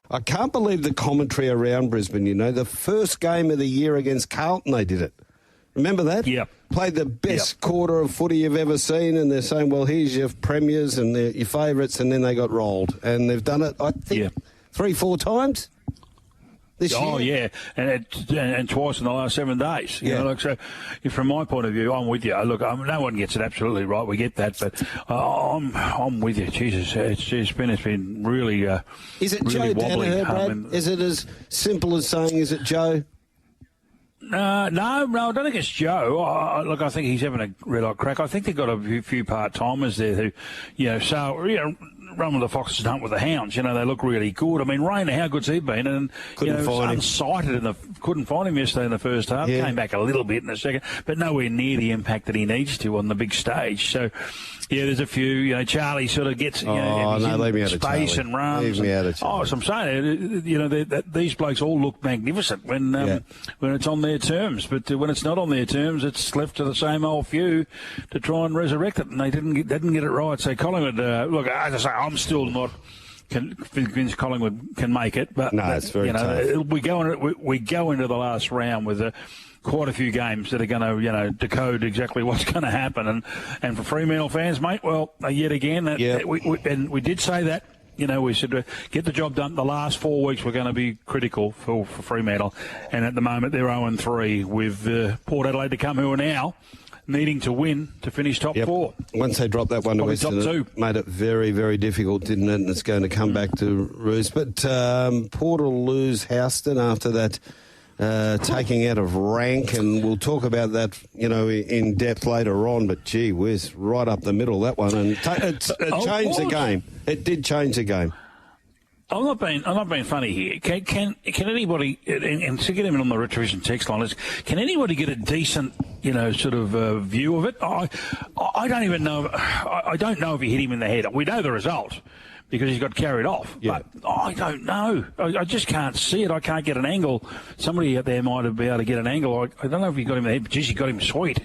I can't believe the commentary around Brisbane, you know. The first game of the year against Carlton, they did it. Remember that? Yep. Played the best quarter of footy you've ever seen, and they're saying, well, here's your premiers and your favourites, and then they got rolled. And they've done it, I think, 3-4 times this year. Oh, yeah, and twice in the last 7 days. You know, like, so from my point of view, I'm with you. Look, no one gets it absolutely right. We get that, but I'm with you. Jesus, it's been really Is it really Joe wobbly. Danaher, Brad? Is it as simple as saying, is it Joe? No, I don't think it's Joe. I think he's having a red hot crack. I think they've got a few part-timers there who, run with the foxes, hunt with the hounds. You know, they look really good. I mean, Rayner, how good's he been? And couldn't find him. Unsighted couldn't find him yesterday in the first half. Yeah. Came back a little bit in the second, but nowhere near the impact that he needs to on the big stage. So, yeah, there's a few. Charlie sort of gets leave me out of space Charlie. and runs. Leave me out of Charlie. So I'm saying, these blokes all look magnificent when it's on their terms. But when it's not on their terms, it's left to the same old few to try and resurrect it, and they didn't get it right. So Collingwood, look, as I say, I'm still not convinced Collingwood can make it, but no, it's very tough. We go into the last round with quite a few games that are going to decode exactly what's going to happen, and for Fremantle fans, mate, well, yet again, we did say that. We said get the job done. The last 4 weeks were going to be critical for Fremantle, and at the moment they're 0-3 with Port Adelaide to come, who are now needing to win to finish top 4. Once they dropped that one to Western, it made it very, very difficult, didn't it? And it's going to come back to roost. But Port will lose Houston after that taking out of rank, and we'll talk about that, in depth later on. But gee whiz, right up the middle, that one, and it changed the game. It did change the game. I'm not being funny here. Can anybody, and to get him on the Retrovision text line, can anybody get a decent, sort of view of it? I don't even know. I don't know if he hit him in the head. We know the result because he's got carried off. Yeah. But I don't know. I just can't see it. I can't get an angle. Somebody out there might have been able to get an angle. I don't know if he got him in the head, but geez, he got him sweet.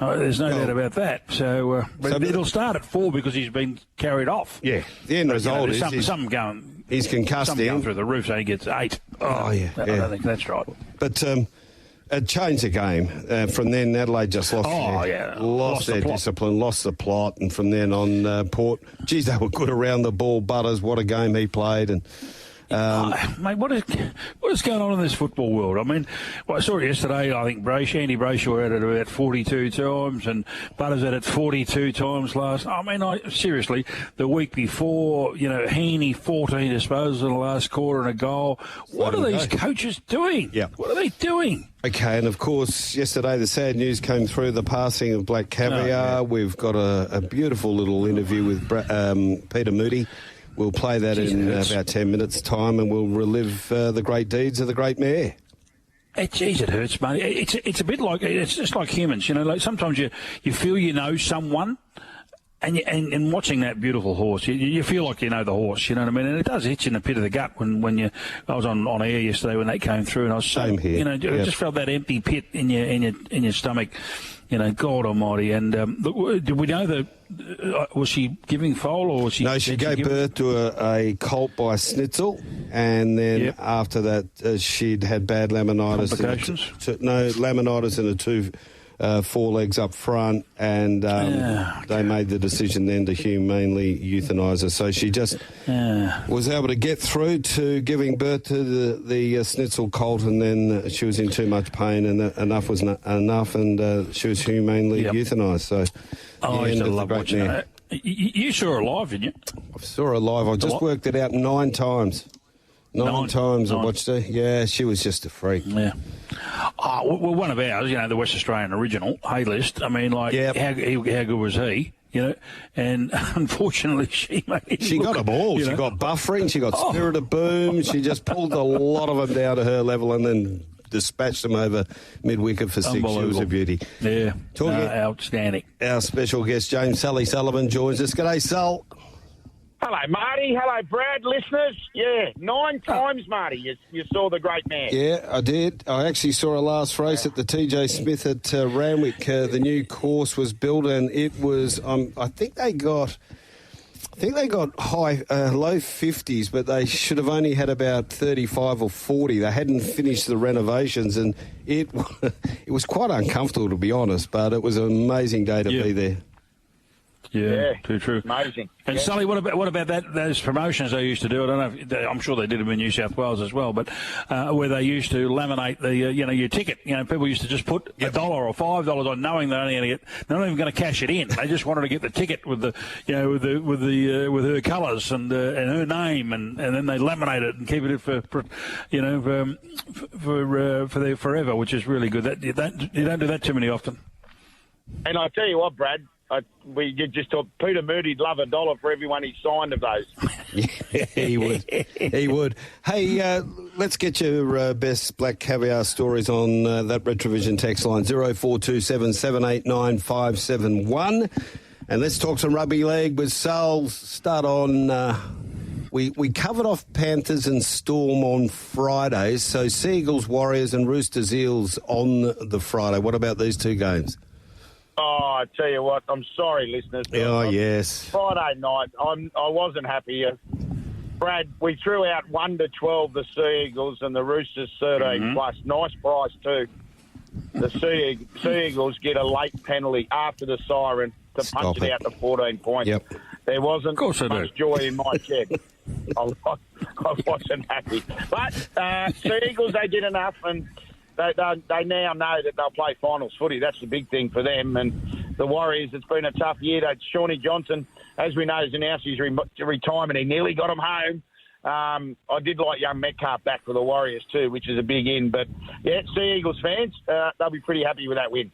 There's no doubt about that. So, but it'll start at 4 because he's been carried off. Yeah. The end result is some going. He's concussed him. Going through the roof, so he gets 8. Oh, yeah. I don't think that's right. But it changed the game. From then, Adelaide just lost their discipline, lost the plot, and from then on, Port, geez, they were good around the ball. Butters, what a game he played. And mate, what is going on in this football world? I mean, I saw it yesterday. I think Andy Brayshaw had it about 42 times, and Butters had it 42 times last. I mean, seriously, the week before, Heaney 14 disposals in the last quarter and a goal. What are these coaches doing? Yeah. What are they doing? Okay, and of course, yesterday the sad news came through, the passing of Black Caviar. We've got a beautiful little interview with Peter Moody. We'll play that in about 10 minutes' time, and we'll relive the great deeds of the great mayor. Geez, it hurts, mate. It's a bit like, it's just like humans, like sometimes you feel someone, and watching that beautiful horse, you feel like you know the horse, you know what I mean? And it does hit you in the pit of the gut when I was on air yesterday when they came through, and I was same here. I just felt that empty pit in your stomach. God Almighty. And did we know that? Was she giving foal, or was she? No, she gave birth to a colt by Snitzel, and then after that, she'd had bad laminitis. Complications? Laminitis in the 2 forelegs up front, and they made the decision then to humanely euthanize her. So she just was able to get through to giving birth to the Snitzel colt, and then she was in too much pain, and enough was enough, and she was humanely euthanized. So I used to love watching that. You saw her live, didn't you? I saw her live. I just worked it out 9 times. 9 times I watched her. Yeah, she was just a freak. Yeah. Well, one of ours, the West Australian original, A-list. I mean, how good was he? And unfortunately she made it. She got them all. She got buffering, she got Spirit of Boom. She just pulled a lot of them down to her level and then dispatched them over mid-wicket for 6. She was a beauty. Yeah, outstanding. Our special guest, James Sully Sullivan, joins us. G'day, Sul. Hello, Marty. Hello, Brad. Listeners. Yeah, 9 times, Marty, you saw the great man. Yeah, I did. I actually saw a last race at the TJ Smith at Randwick. The new course was built, and it was, I think they got I think they got low 50s, but they should have only had about 35 or 40. They hadn't finished the renovations, and it was quite uncomfortable, to be honest, but it was an amazing day to be there. Yeah, too true. Amazing. And Sully, what about those promotions they used to do? I don't know. I'm sure they did them in New South Wales as well, but where they used to laminate the your ticket. People used to just put $1 or $5 on, knowing they're only going to get. They're not even going to cash it in. They just wanted to get the ticket with the with her colours and her name, and then they laminate it and keep it for their forever, which is really good. You don't do that too many often. And I tell you what, Brad. We just thought Peter Moody'd love $1 for everyone he signed of those. Yeah, he would. He would. Hey, let's get your best black caviar stories on that Retrovision text line, 0427 789 571. And let's talk some rugby league with Sal. Start on... We covered off Panthers and Storm on Fridays, so Seagulls, Warriors and Roosters Eels on the Friday. What about these two games? Oh, I tell you what, I'm sorry, listeners. Oh, yes. Friday night, I wasn't happy. Brad, we threw out 1-12 the Sea Eagles and the Roosters 13 plus. Nice price too. The Sea Eagles get a late penalty after the siren to punch it out to 14 points. Yep. There wasn't much joy in my shed. I wasn't happy. But Sea Eagles, they did enough, and they now know that they'll play finals footy. That's the big thing for them. And the Warriors, it's been a tough year. Shawnee Johnson, as we know, has announced his retirement. He nearly got him home. I did like young Metcalf back for the Warriors too, which is a big in. But, yeah, Sea Eagles fans, they'll be pretty happy with that win.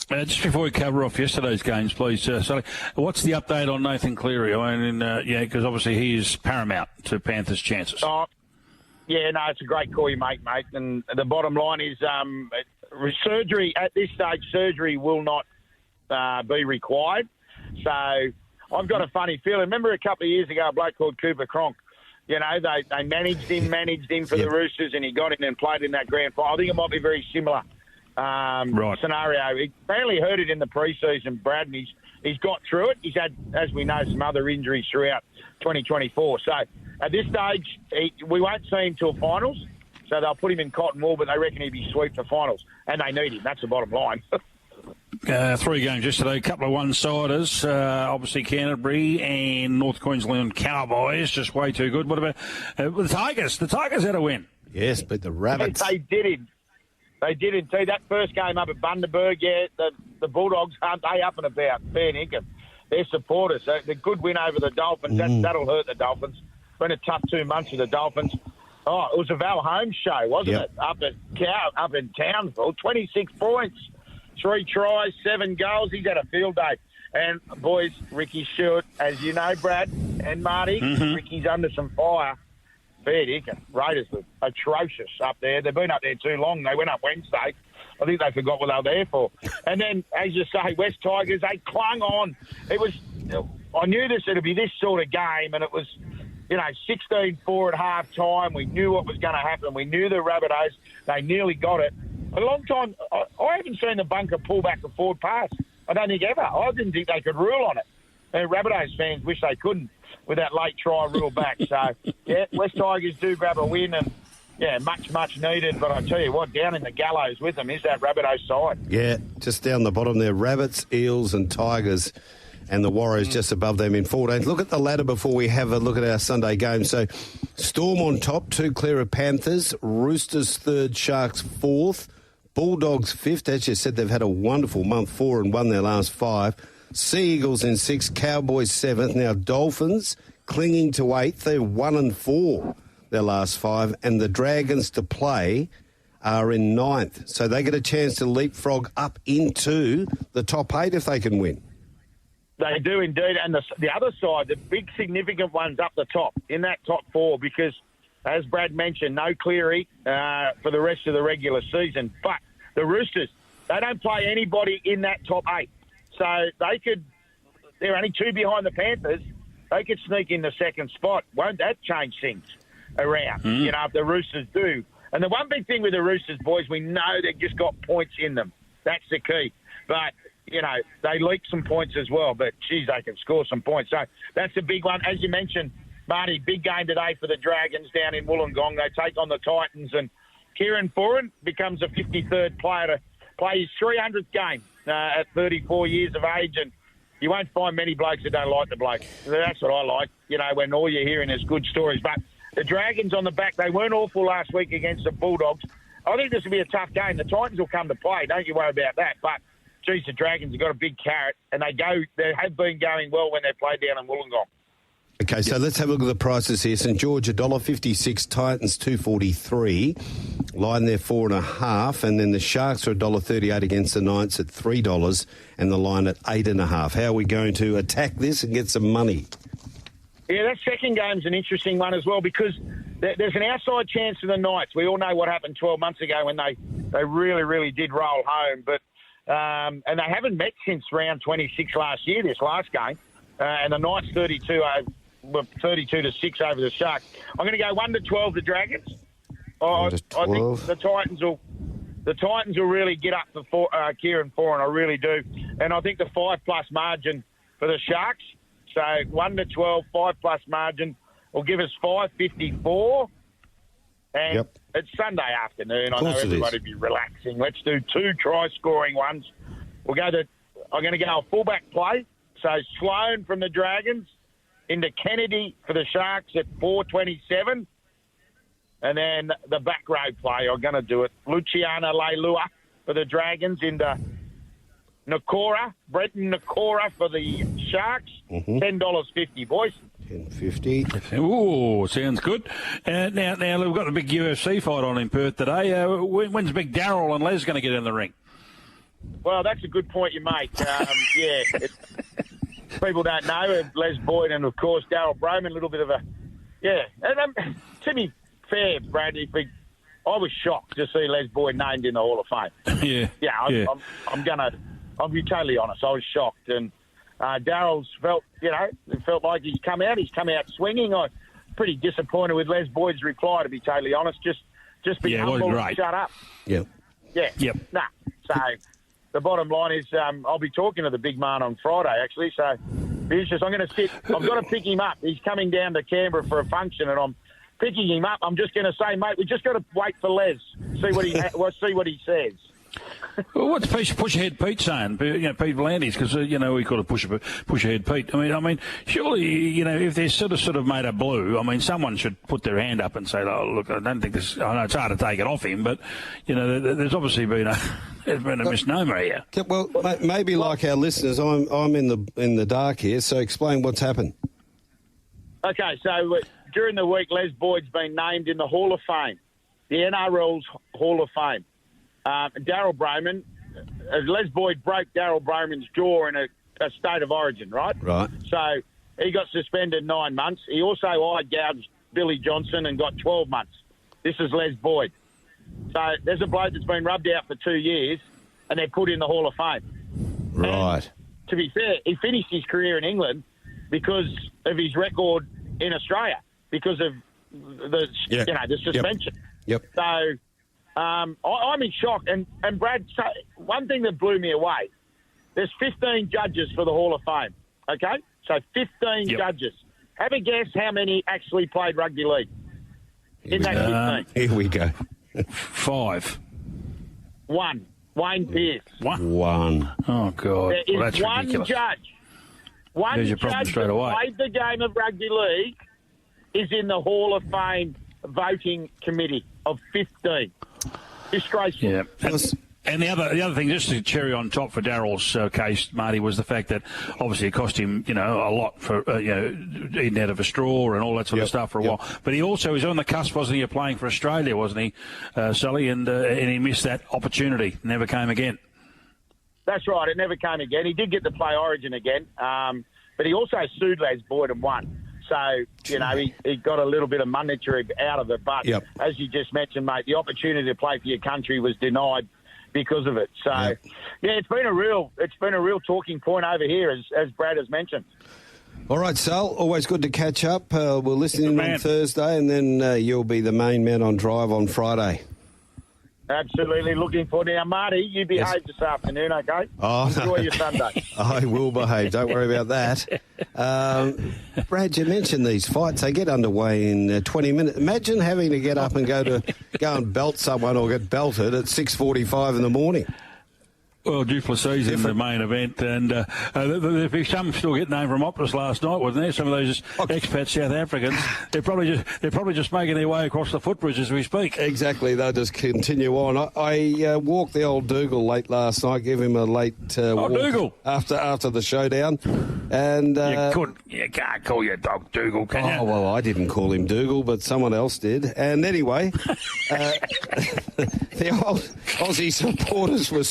Just before we cover off yesterday's games, please, Sully, what's the update on Nathan Cleary? I mean, because obviously he is paramount to Panthers' chances. Oh, yeah, no, it's a great call you make, mate. And the bottom line is surgery, at this stage, surgery will not be required. So I've got a funny feeling. Remember a couple of years ago, a bloke called Cooper Cronk, they managed him for the Roosters, and he got in and played in that grand final. I think it might be very similar scenario. He apparently hurt it in the preseason, Brad, and he's got through it. He's had, as we know, some other injuries throughout 2024. So at this stage, we won't see him till finals. So they'll put him in cotton wool, but they reckon he'd be sweet for finals. And they need him. That's the bottom line. 3 games yesterday, a couple of one-siders. Obviously Canterbury and North Queensland Cowboys, just way too good. What about the Tigers? The Tigers had a win. Yes, but the Rabbits... They did it. They did indeed. That first game up at Bundaberg, the Bulldogs, aren't they up and about? Fair dinkum. Their supporters. The good win over the Dolphins, that'll hurt the Dolphins. Been a tough 2 months for the Dolphins. Oh, it was a Val Holmes show, wasn't it? Up in Townsville. 26 points, 3 tries, 7 goals. He's had a field day. And, boys, Ricky Stewart, as you know, Brad and Marty, Ricky's under some fire. Fair dinkum. Raiders were atrocious up there. They've been up there too long. They went up Wednesday. I think they forgot what they were there for. And then, as you say, West Tigers, they clung on. I knew it'd be this sort of game, and it was, 16-4 at half time. We knew what was going to happen. We knew the Rabbitohs, they nearly got it. A long time, I haven't seen the bunker pull back a forward pass. I don't think ever. I didn't think they could rule on it. And Rabbitohs fans wish they couldn't with that late try rule back. So, yeah, West Tigers do grab a win, and, yeah, much needed. But I tell you what, down in the gallows with them is that Rabbitohs side. Yeah, just down the bottom there, Rabbits, Eels and Tigers, and the Warriors just above them in 14th. Look at the ladder before we have a look at our Sunday game. So, Storm on top, 2 clear of Panthers, Roosters 3rd, Sharks 4th, Bulldogs 5th. As you said, they've had a wonderful month, 4 and won their last 5. Sea Eagles in 6th, Cowboys 7th. Now Dolphins clinging to 8th. They're 1 and 4 their last 5. And the Dragons to play are in 9th. So they get a chance to leapfrog up into the top 8 if they can win. They do indeed. And the other side, the big significant ones up the top, in that top 4, because, as Brad mentioned, no Cleary for the rest of the regular season. But the Roosters, they don't play anybody in that top 8. So they're only 2 behind the Panthers. They could sneak in the 2nd spot. Won't that change things around, if the Roosters do? And the one big thing with the Roosters, boys, we know they've just got points in them. That's the key. But, they leaked some points as well, but, geez, they can score some points. So that's a big one. As you mentioned, Marty, big game today for the Dragons down in Wollongong. They take on the Titans, and Kieran Foran becomes the 53rd player to play his 300th game at 34 years of age, and you won't find many blokes that don't like the bloke. That's what I like, when all you're hearing is good stories. But the Dragons on the back, they weren't awful last week against the Bulldogs. I think this will be a tough game. The Titans will come to play, don't you worry about that. But, geez, the Dragons have got a big carrot, and they have been going well when they played down in Wollongong. Okay, so let's have a look at the prices here. St George $1.56, Titans $2.43, line there $4.5, and then the Sharks are $1.38 against the Knights at $3, and the line at $8.5. How are we going to attack this and get some money? Yeah, that second game's an interesting one as well, because there's an outside chance for the Knights. We all know what happened 12 months ago when they really, really did roll home, but and they haven't met since round 26 last year, this last game, and the Knights 32-6 over the Sharks. I'm going to go 1-12 the Dragons. I think the Titans will really get up for Kieran Foran. I really do, and I think the 5+ margin for the Sharks. So 1-12, 5+ margin will give us 5.54, and it's Sunday afternoon. I know everybody will be relaxing. Let's do 2 try-scoring ones. I'm going to go a fullback play. So Sloan from the Dragons into Kennedy for the Sharks at 4.27. And then the back row play, I'm going to do it. Luciana Leilua for the Dragons into Nakora, Brenton Nakora for the Sharks, $10.50, boys. $10.50. Ooh, sounds good. Now we've got the big UFC fight on in Perth today. When's Big Darryl and Les going to get in the ring? Well, that's a good point you make. People don't know Les Boyd and, of course, Darryl Broman, a little bit of a... Yeah. And, to be fair, Brad, I was shocked to see Les Boyd named in the Hall of Fame. I'll be totally honest. I was shocked. And Darryl's felt like he's come out swinging. I'm pretty disappointed with Les Boyd's reply, to be totally honest. Just be humble and shut up. Yeah. Yeah. Yep. Nah. So the bottom line is I'll be talking to the big man on Friday, actually. So it's just, I've got to pick him up. He's coming down to Canberra for a function, and I'm picking him up. I'm just going to say, mate, we just got to wait for Les. See what he says. Well, what's Push Ahead Pete saying? Pete V'landys, because we call it Push Ahead Pete. I mean, surely if they're sort of made of blue, someone should put their hand up and say, "Oh, look, I don't think this." I know it's hard to take it off him, but there's obviously been a misnomer here. Well, maybe like our listeners, I'm in the dark here. So explain what's happened. Okay, so during the week, Les Boyd's been named in the Hall of Fame, the NRL's Hall of Fame. Darryl Broman, Les Boyd broke Darryl Broman's jaw in a state of origin, right? Right. So he got suspended 9 months. He also eye-gouged Billy Johnson and got 12 months. This is Les Boyd. So there's a bloke that's been rubbed out for 2 years, and they're put in the Hall of Fame. Right. And to be fair, he finished his career in England because of his record in Australia, because of the suspension. Yep. So I'm in shock. And Brad, one thing that blew me away, there's 15 judges for the Hall of Fame, okay? So 15 judges. Have a guess how many actually played rugby league in that 15. Here we go. 5. 1. Wayne Pearce. 1. Oh, God. There is that's one ridiculous. Judge. One judge that played the game of rugby league is in the Hall of Fame voting committee of 15. Disgraceful. Yeah. And the other thing, just to cherry on top for Darryl's case, Marty, was the fact that obviously it cost him, a lot for, eating out of a straw and all that sort of stuff for a while. But he also was on the cusp, wasn't he, of playing for Australia, wasn't he, Sully? And he missed that opportunity. Never came again. That's right. It never came again. He did get to play Origin again, but he also sued Les Boyd and won. So, he got a little bit of monetary out of it. But as you just mentioned, mate, the opportunity to play for your country was denied because of it. So, it's been a real talking point over here, as Brad has mentioned. All right, Sal, always good to catch up. We'll listen in on Thursday, and then you'll be the main man on Drive on Friday. Absolutely looking forward. Now, Marty, you behave this afternoon, okay? Oh, enjoy your Sunday. I will behave. Don't worry about that. Brad, you mentioned these fights. They get underway in 20 minutes. Imagine having to get up and go and belt someone or get belted at 6:45 in the morning. Well, Duplessis in the main event, and there'll be some still getting home from Optus last night, wasn't there? Some of those expat South Africans. They're probably just making their way across the footbridge as we speak. Exactly, they'll just continue on. I walked the old Dougal late last night, gave him a late walk Dougal after the showdown, and you can't call your dog Dougal, can you? Oh well, I didn't call him Dougal, but someone else did. And anyway, the old Aussie supporters were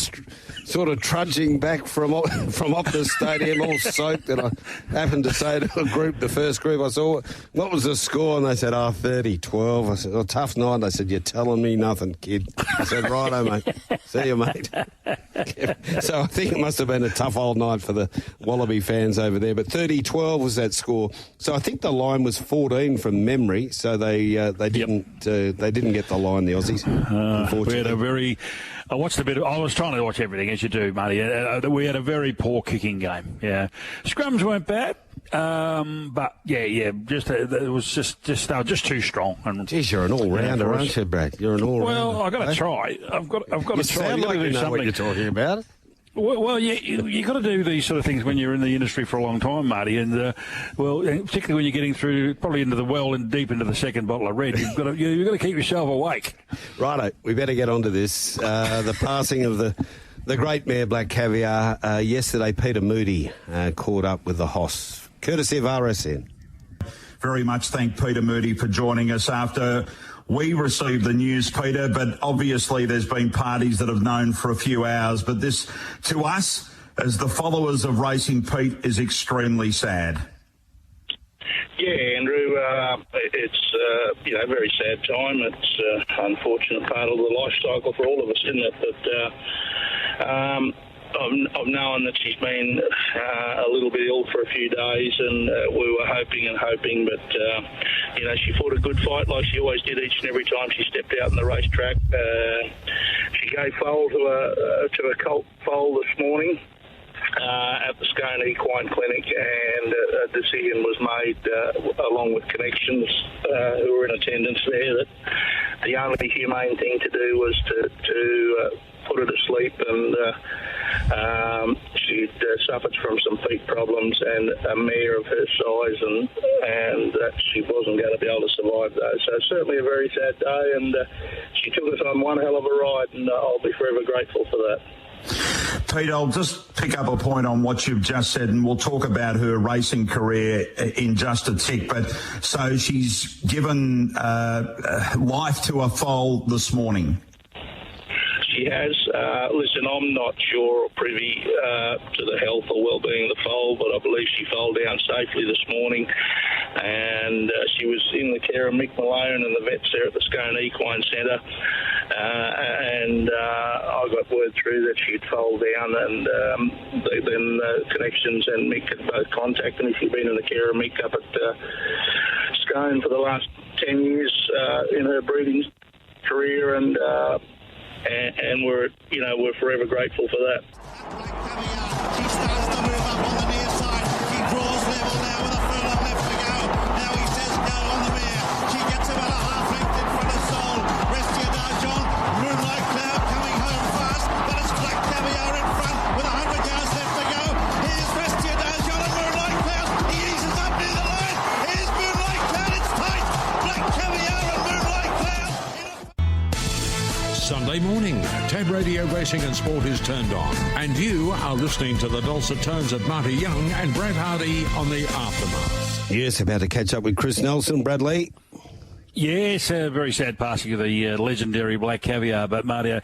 sort of trudging back from Optus Stadium, all soaked, and I happened to say to a group, the first group I saw, what was the score? And they said, 30-12. I said, tough night. They said, you're telling me nothing, kid. I said, righto, mate. See you, mate. So I think it must have been a tough old night for the Wallaby fans over there. But 30-12 was that score. So I think the line was 14 from memory. So they didn't get the line, the Aussies. Unfortunately, we had a very. I watched a bit. I was trying to watch everything as you do, Marty. We had a very poor kicking game. Yeah, scrums weren't bad, but it was just they were just too strong. And geez, you're an all-rounder, aren't you, Brad? You're an all-rounder. Well, I've got to try. I've got to try. You sound like you know what you're talking about. Well, yeah, you got to do these sort of things when you're in the industry for a long time, Marty, and particularly when you're getting through probably into the well and deep into the second bottle of red, you've got to keep yourself awake. Righto, we better get on to this. The passing of the great Mayor Black Caviar yesterday. Peter Moody caught up with the Halse, courtesy of RSN. Very much thank Peter Moody for joining us after we received the news, Peter, but obviously there's been parties that have known for a few hours. But this, to us, as the followers of Racing Pete, is extremely sad. Yeah, Andrew, it's a very sad time. It's an unfortunate part of the life cycle for all of us, isn't it? But I've known that she's been a little bit ill for a few days, and we were hoping, but she fought a good fight like she always did each and every time she stepped out in the racetrack. She gave foal to a colt foal this morning at the Scone Equine Clinic, and a decision was made along with connections who were in attendance there that the only humane thing to do was to put her to sleep, and she'd suffered from some feet problems and a mare of her size, and that she wasn't going to be able to survive those. So certainly a very sad day, and she took us on one hell of a ride, and I'll be forever grateful for that. Pete, I'll just pick up a point on what you've just said, and we'll talk about her racing career in just a tick. But so she's given life to a foal this morning. She has. Listen, I'm not sure or privy to the health or well-being of the foal, but I believe she foaled down safely this morning, and she was in the care of Mick Malone and the vets there at the Scone Equine Centre, and I got word through that she'd foaled down, and then Connections and Mick had both contacted me. She'd been in the care of Mick up at Scone for the last 10 years in her breeding career, and we're forever grateful for that. She starts to move up on the near side. She draws level now with a furlong left to go. Now he says go on the mare. She gets about a half length in front of Soul. Restia Darjon, Moonlight Cloud coming home fast, but it's Black Caviar in front with 100 yards left to go. Here's Restia Darjon and Moonlight Cloud. He eases up near the line. Here's Moonlight Cloud. It's tight. Black Caviar and Moonlight Cloud. Sunday morning, Tab Radio Racing and Sport is turned on, and you are listening to the dulcet tones of Marty Young and Brad Hardie on the Aftermath. Yes, about to catch up with Chris Nelson, Bradley. Yes, a very sad passing of the legendary Black Caviar, but Marty,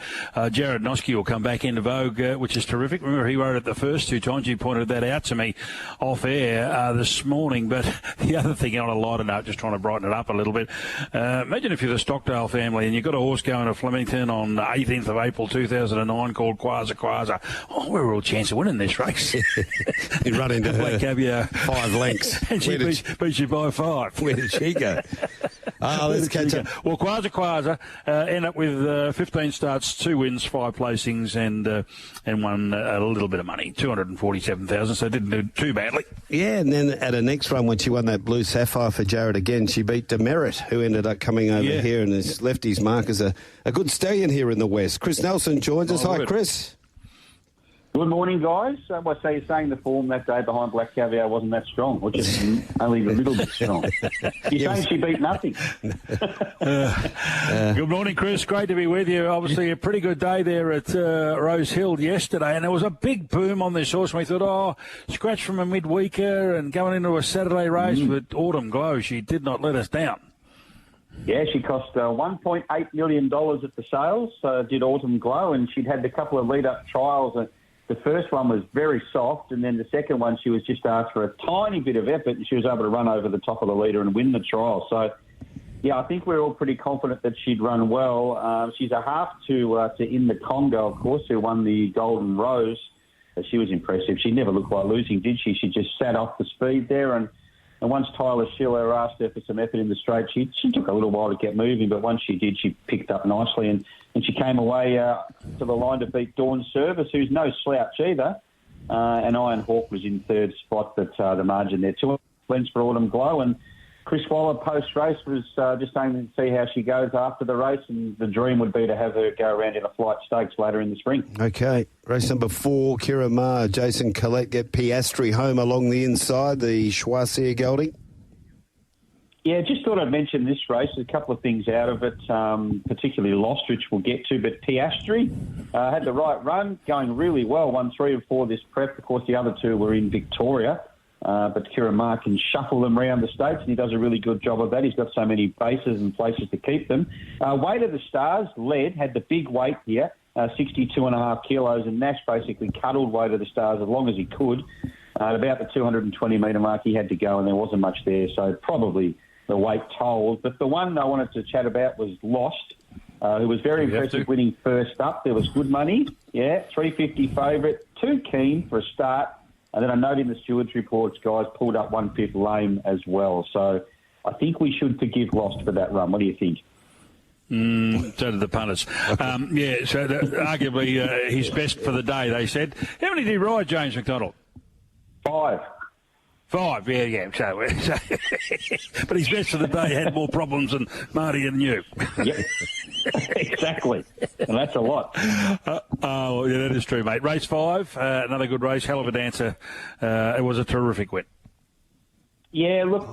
Jared Noski will come back into vogue, which is terrific. Remember, he rode it the first two times. You pointed that out to me off air this morning. But the other thing, on a lighter note, just trying to brighten it up a little bit, imagine if you're the Stockdale family and you've got a horse going to Flemington on the 18th of April 2009 called Quasar. Oh, we're all chance of winning this race. You run into Black her Caviar 5 lengths. And she beats you by 5. Where did she go? let's catch up. Well, Quasar end up with 15 starts, 2 wins, 5 placings, and won a little bit of money, $247,000. So didn't do too badly. Yeah, and then at her next run, when she won that Blue Sapphire for Jared again, she beat Demerit, who ended up coming over here and has left his mark as a good stallion here in the West. Chris Nelson joins us. Hi, Chris. Good morning, guys. So you're saying the form that day behind Black Caviar wasn't that strong, or just only a little bit strong? You're saying she beat nothing. Good morning, Chris. Great to be with you. Obviously, a pretty good day there at Rose Hill yesterday, and there was a big boom on this horse. And we thought, scratch from a midweeker and going into a Saturday race with Autumn Glow. She did not let us down. Yeah, she cost $1.8 million at the sales, did Autumn Glow, and she'd had a couple of lead-up trials. The first one was very soft, and then the second one she was just asked for a tiny bit of effort, and she was able to run over the top of the leader and win the trial. So, yeah, I think we're all pretty confident that she'd run well. She's a half to In the Congo, of course, who won the Golden Rose. She was impressive. She never looked like losing, did she? She just sat off the speed there, and once Tyler Schiller asked her for some effort in the straight, she took a little while to get moving, but once she did, she picked up nicely, and she came away to the line to beat Dawn Service, who's no slouch either. And Iron Hawk was in third spot, but the margin there. 2 lengths for Autumn Glow, and Chris Waller post-race was just saying to see how she goes after the race, and the dream would be to have her go around in a flight stakes later in the spring. Okay, race number 4, Kira Ma, Jason Collette get Piastri home along the inside, the Schwarzier Goldie. Yeah, just thought I'd mention this race. There's a couple of things out of it, particularly Lost, which we'll get to. But Piastri had the right run, going really well. Won 3 and 4 this prep. Of course, the other 2 were in Victoria. But Kira Ma can shuffle them around the states, and he does a really good job of that. He's got so many bases and places to keep them. Weight of the Stars, led, had the big weight here, 62.5 kilos, and Nash basically cuddled Weight of the Stars as long as he could. At about the 220-metre mark, he had to go, and there wasn't much there, so probably the weight told. But the one I wanted to chat about was Lost, who was very impressive winning first up. There was good money, $350 favourite, too keen for a start. And then I note in the stewards' reports, guys pulled up 1/5 lame as well. So I think we should forgive Lost for that run. What do you think? So did the punters. So arguably his best for the day, they said. How many did he ride, James McDonald? 5. 5, yeah. So, but his best for the day had more problems than Marty and you. Yep, exactly. And that's a lot. Yeah, that is true, mate. Race 5, another good race. Hell of a dancer. It was a terrific win. Yeah, look,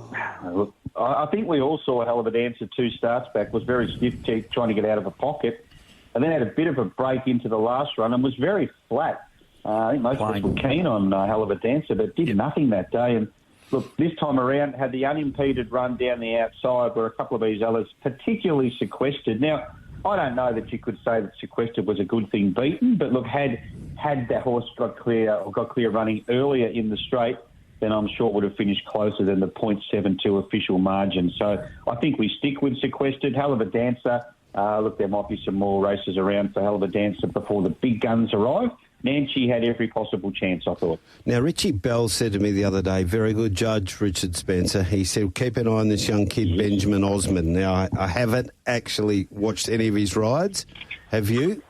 I think we all saw a Hell of a dancer 2 starts back. Was very stiff, trying to get out of a pocket, and then had a bit of a break into the last run and was very flat. I think most of us were keen on Hell of a Dancer, but did nothing that day. And look, this time around, had the unimpeded run down the outside where a couple of these others particularly sequestered. Now, I don't know that you could say that sequestered was a good thing beaten, but look, had that horse got clear running earlier in the straight, then I'm sure it would have finished closer than the .72 official margin. So I think we stick with sequestered. Hell of a Dancer. Look, there might be some more races around for Hell of a Dancer before the big guns arrive. Nancy had every possible chance, I thought. Now, Richie Bell said to me the other day, very good judge, Richard Spencer. He said, keep an eye on this young kid, Benjamin Osmond. Now, I haven't actually watched any of his rides. Have you?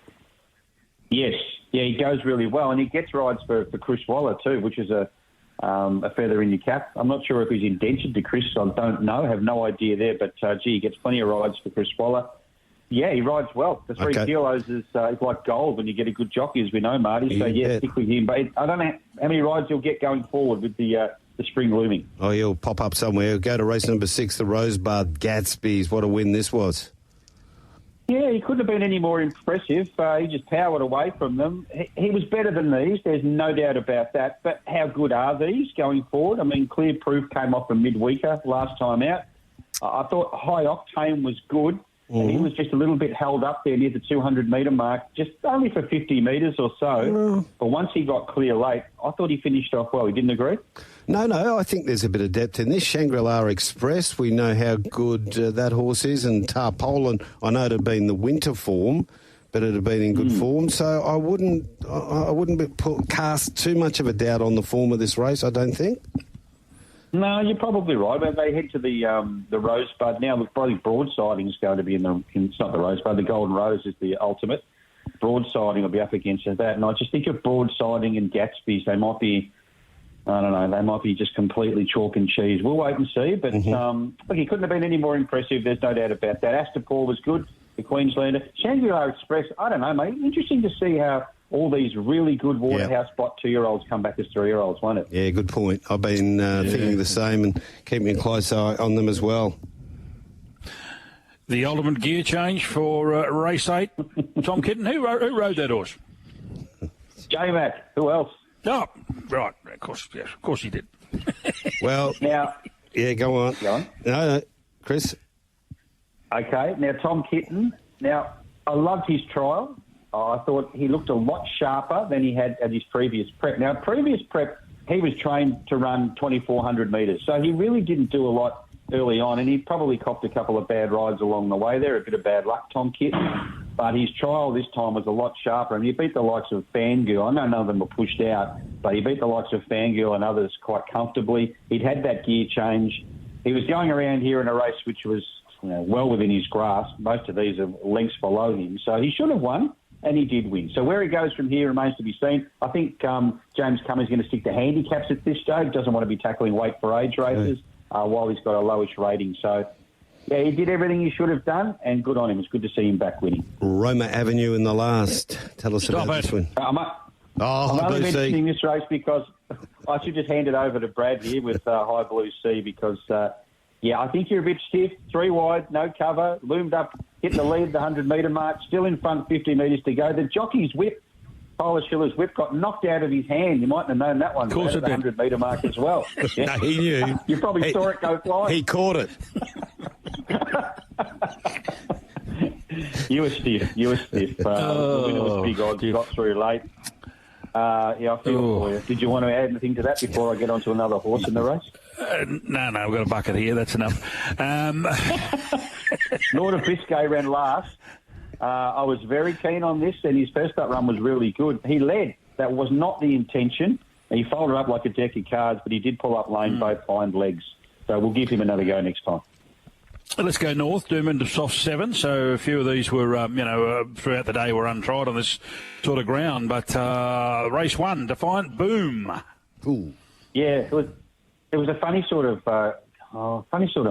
Yes. Yeah, he goes really well, and he gets rides for Chris Waller too, which is a feather in your cap. I'm not sure if he's indentured to Chris. I don't know. I have no idea there, but, he gets plenty of rides for Chris Waller. Yeah, he rides well. The 3 kilos is like gold when you get a good jockey, as we know, Marty. So, stick with him. But I don't know how many rides he'll get going forward with the spring looming. Oh, he'll pop up somewhere. He'll go to race number 6, the Rosebud Gatsby's. What a win this was. Yeah, he couldn't have been any more impressive. He just powered away from them. He was better than these. There's no doubt about that. But how good are these going forward? I mean, Clear Proof came off a midweeker last time out. I thought High Octane was good. And he was just a little bit held up there near the 200-metre mark, just only for 50 metres or so. But once he got clear late, I thought he finished off well. You didn't agree? No, I think there's a bit of depth in this. Shangri-La Express, we know how good that horse is, and Tarpaulin, I know it had been the winter form, but it had been in good form. So I wouldn't cast too much of a doubt on the form of this race, I don't think. No, you're probably right. But they head to the Rosebud now. Look, probably broadsiding is going to be it's not the Rosebud. The Golden Rose is the ultimate. Broadsiding will be up against that, and I just think of broadsiding and Gatsby's. They might be, I don't know, they might be just completely chalk and cheese. We'll wait and see. But look, he couldn't have been any more impressive. There's no doubt about that. Astapor was good, the Queenslander. Shangri-La Express, I don't know, mate. Interesting to see how all these really good Waterhouse spot 2-year-olds come back as 3-year-olds, won't it? Yeah, good point. I've been thinking the same and keeping a close eye on them as well. The ultimate gear change for race 8. Tom Kitten, who rode that horse? J-Mac, who else? Oh, right, of course he did. Well, now, yeah, go on. No, Chris. Okay, now Tom Kitten. Now, I loved his trial. I thought he looked a lot sharper than he had at his previous prep. Now, previous prep, he was trained to run 2,400 metres, so he really didn't do a lot early on, and he probably copped a couple of bad rides along the way there, a bit of bad luck, Tom Kitten. But his trial this time was a lot sharper, and he beat the likes of Fangirl. I know none of them were pushed out, but he beat the likes of Fangirl and others quite comfortably. He'd had that gear change. He was going around here in a race which was well within his grasp. Most of these are lengths below him, so he should have won. And he did win. So where he goes from here remains to be seen. I think James Cummings is going to stick to handicaps at this stage. Doesn't want to be tackling weight for age races while he's got a lowish rating. So, yeah, he did everything he should have done, and good on him. It's good to see him back winning. Roma Avenue in the last. Tell us about this one. I'm only mentioning this race because I should just hand it over to Brad here with High Blue Sea because, I think you're a bit stiff. 3 wide, no cover, loomed up, hit the lead, the 100-metre mark, still in front, 50 metres to go. The jockey's whip, Tyler Schiller's whip, got knocked out of his hand. You mightn't have known that one. Of course it did. The 100-metre mark as well. Yeah. No, he knew. You probably saw it go flying. He caught it. You were stiff. The winner was big odds. Got through late. I feel for you. Did you want to add anything to that before I get on to another horse in the race? No, I've got a bucket here. That's enough. Norda Biscay ran last. I was very keen on this, and his first up run was really good. He led. That was not the intention. He folded up like a deck of cards, but he did pull up lane both hind legs. So we'll give him another go next time. Let's go north, Doomben to soft 7. So a few of these were, throughout the day were untried on this sort of ground. But race 1, Defiant Boom. Ooh. Yeah, it was a funny sort of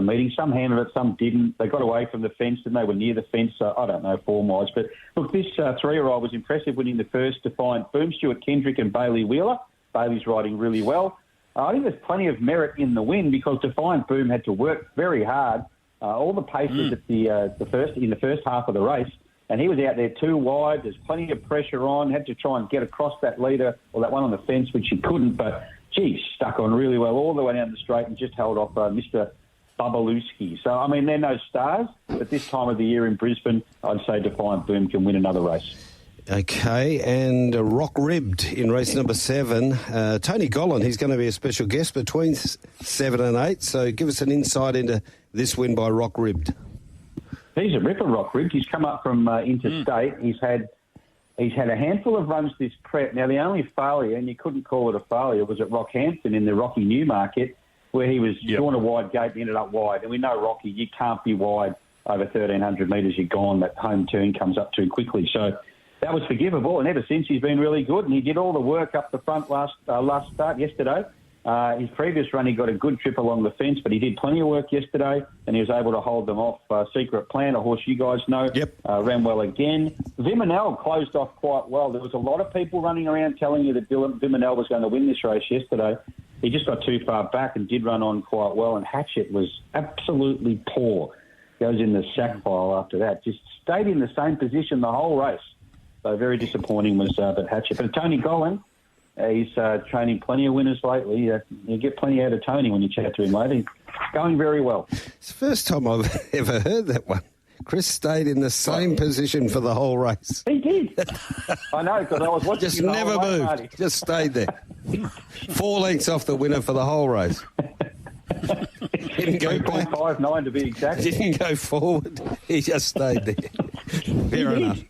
meeting. Some handled it, some didn't. They got away from the fence and they were near the fence. I don't know, form-wise. But look, this 3-year-old was impressive, winning the first Defiant Boom. Stuart Kendrick and Bailey Wheeler. Bailey's riding really well. I think there's plenty of merit in the win because Defiant Boom had to work very hard. All the paces at in the first half of the race, and he was out there 2 wide. There's plenty of pressure on. Had to try and get across that leader or that one on the fence, which he couldn't. But stuck on really well all the way down the straight and just held off Mr. Babalewski. So I mean, they're no stars, but this time of the year in Brisbane, I'd say Defiant Boom can win another race. Okay, and Rock Ribbed in race number 7. Tony Gollan, he's going to be a special guest between 7 and 8. So give us an insight into this win by Rock Ribbed. He's a ripper, Rock Ribbed. He's come up from interstate. He's had a handful of runs this prep. Now, the only failure, and you couldn't call it a failure, was at Rockhampton in the Rocky Newmarket, where he was drawn a wide gate and ended up wide. And we know Rocky, you can't be wide over 1,300 metres. You're gone. That home turn comes up too quickly. So that was forgivable, and ever since he's been really good, and he did all the work up the front last start yesterday. His previous run, he got a good trip along the fence, but he did plenty of work yesterday, and he was able to hold them off. Secret Plan, a horse you guys know, ran well again. Viminel closed off quite well. There was a lot of people running around telling you that Viminel was going to win this race yesterday. He just got too far back and did run on quite well, and Hatchet was absolutely poor. Goes in the sack pile after that. Just stayed in the same position the whole race. So very disappointing was that Hatchet. But Tony Gollan, he's training plenty of winners lately. You get plenty out of Tony when you chat to him later. He's going very well. It's the first time I've ever heard that one. Chris stayed in the same position for the whole race. He did. I know, because I was watching. Just never moved. Marty. Just stayed there. 4 lengths off the winner for the whole race. Didn't go back. 3.59 to be exact. Didn't go forward. He just stayed there. Fair enough.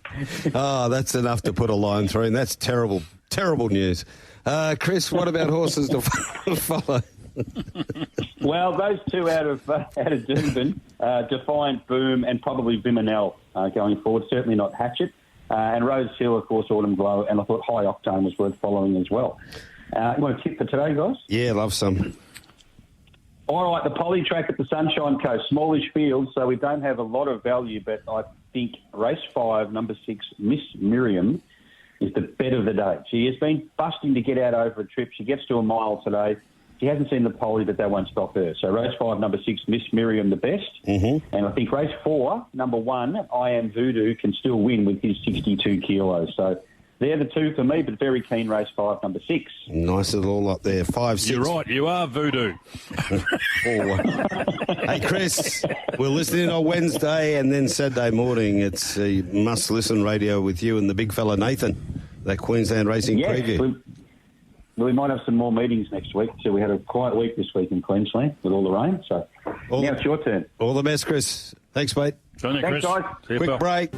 Oh, that's enough to put a line through, and that's terrible, terrible news. Chris, what about horses to follow? Well, those two out of Doomben, Defiant, Boom, and probably Viminell going forward. Certainly not Hatchet. And Rose Hill, of course, Autumn Glow, and I thought High Octane was worth following as well. You want a tip for today, guys? Yeah, love some. All right, the Poly track at the Sunshine Coast, smallish field, so we don't have a lot of value, but I think race 5, number 6, Miss Miriam, is the bet of the day. She has been busting to get out over a trip. She gets to a mile today. She hasn't seen the Poly, but that won't stop her. So race 5, number 6, Miss Miriam, the best. Mm-hmm. And I think race 4, number 1, I Am Voodoo, can still win with his 62 kilos. So they're the two for me, but very keen race 5, number 6. Nice it all up there. 5, 6. You're right, you are Voodoo. 4. Hey, Chris, we'll listen in on Wednesday and then Saturday morning. It's must-listen radio with you and the big fella Nathan, that Queensland Racing preview. We might have some more meetings next week. So we had a quiet week this week in Queensland with all the rain. So now it's your turn. All the best, Chris. Thanks, mate. Thanks, guys. Quick break.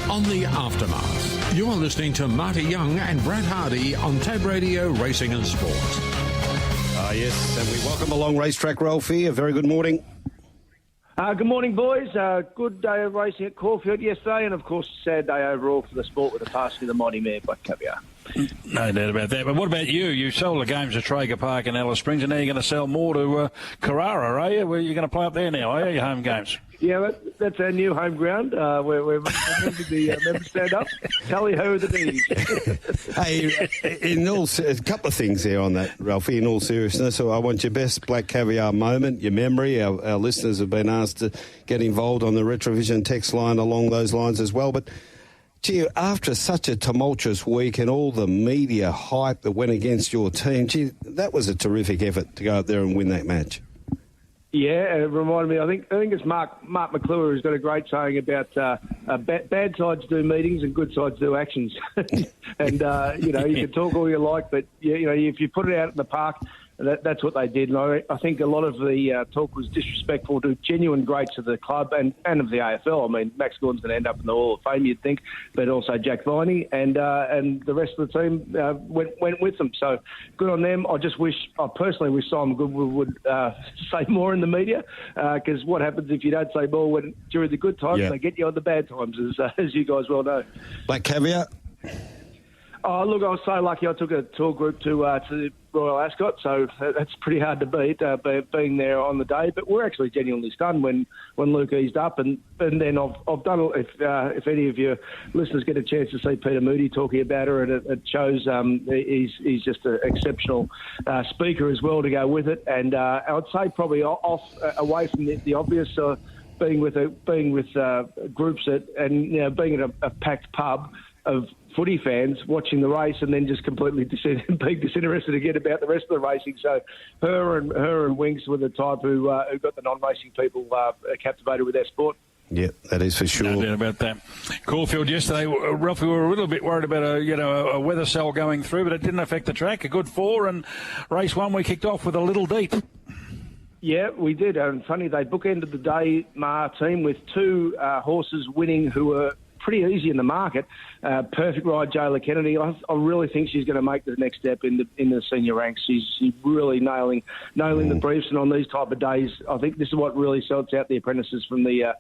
On the Aftermath, you're listening to Marty Young and Brad Hardie on Tab Radio Racing and Sport. Yes, and we welcome along Racetrack Ralphy. A very good morning. Good morning, boys. Good day of racing at Caulfield yesterday, and of course, sad day overall for the sport with the passing of the mighty mare by Caviar. No doubt about that. But what about you? You sold the games at Traeger Park in Alice Springs, and now you're going to sell more to Carrara, are you? Where you're going to play up there now, are you? Your home games. Yeah, that's our new home ground. We're members the members stand up. Tally ho the D's. Hey, a couple of things there on that, Ralphie. In all seriousness, I want your best Black Caviar moment, your memory. Our listeners have been asked to get involved on the Retrovision text line along those lines as well. But gee, after such a tumultuous week and all the media hype that went against your team, gee, that was a terrific effort to go up there and win that match. Yeah, it reminded me. I think it's Mark McClure who's got a great saying about bad sides do meetings and good sides do actions. And you can talk all you like, but if you put it out in the park, that's what they did. And I think a lot of the talk was disrespectful to genuine greats of the club and of the AFL. I mean, Max Gordon's going to end up in the Hall of Fame, you'd think, but also Jack Viney and the rest of the team went with them. So good on them. I personally wish Simon Goodwood would say more in the media, because what happens if you don't say more during the good times? They get you on the bad times, as you guys well know. Black Caviar? Oh, look, I was so lucky I took a tour group to Royal Ascot, so that's pretty hard to beat, being there on the day. But we're actually genuinely stunned when Luke eased up. And then I've done, if any of your listeners get a chance to see Peter Moody talking about her, it shows he's just an exceptional speaker as well to go with it. And I would say probably away from the obvious, being with groups and being at a packed pub of footy fans watching the race and then just completely being disinterested again about the rest of the racing. So her and Winks were the type who got the non-racing people captivated with their sport. Yeah, that is for sure. No doubt about that. Caulfield yesterday, Ralphie, we were a little bit worried about a weather cell going through, but it didn't affect the track. A good 4, and race 1 we kicked off with a little deep. Yeah, we did. And funny, they bookended the day, team, with 2 horses winning who were pretty easy in the market. Perfect Ride, Jayla Kennedy. I really think she's going to make the next step in the senior ranks. She's really nailing the briefs, and on these type of days, I think this is what really sorts out the apprentices from the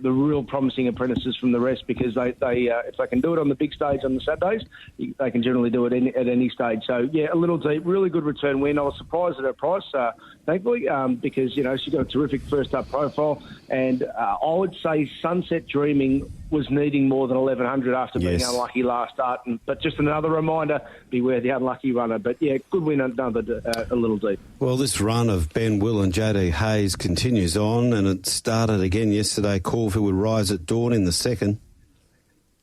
real promising apprentices from the rest, because they if they can do it on the big stage on the Saturdays, they can generally do it at any stage. So yeah, a little deep, really good return win. I was surprised at her price, thankfully, because she got a terrific first up profile, and I would say Sunset Dreaming was needing more than 1,100 after being unlucky last start. But just another reminder, beware the unlucky runner. But yeah, good win, another a little deep. Well, this run of Ben Will and JD Hayes continues on, and it started again yesterday. Caulfield would rise at dawn in the second.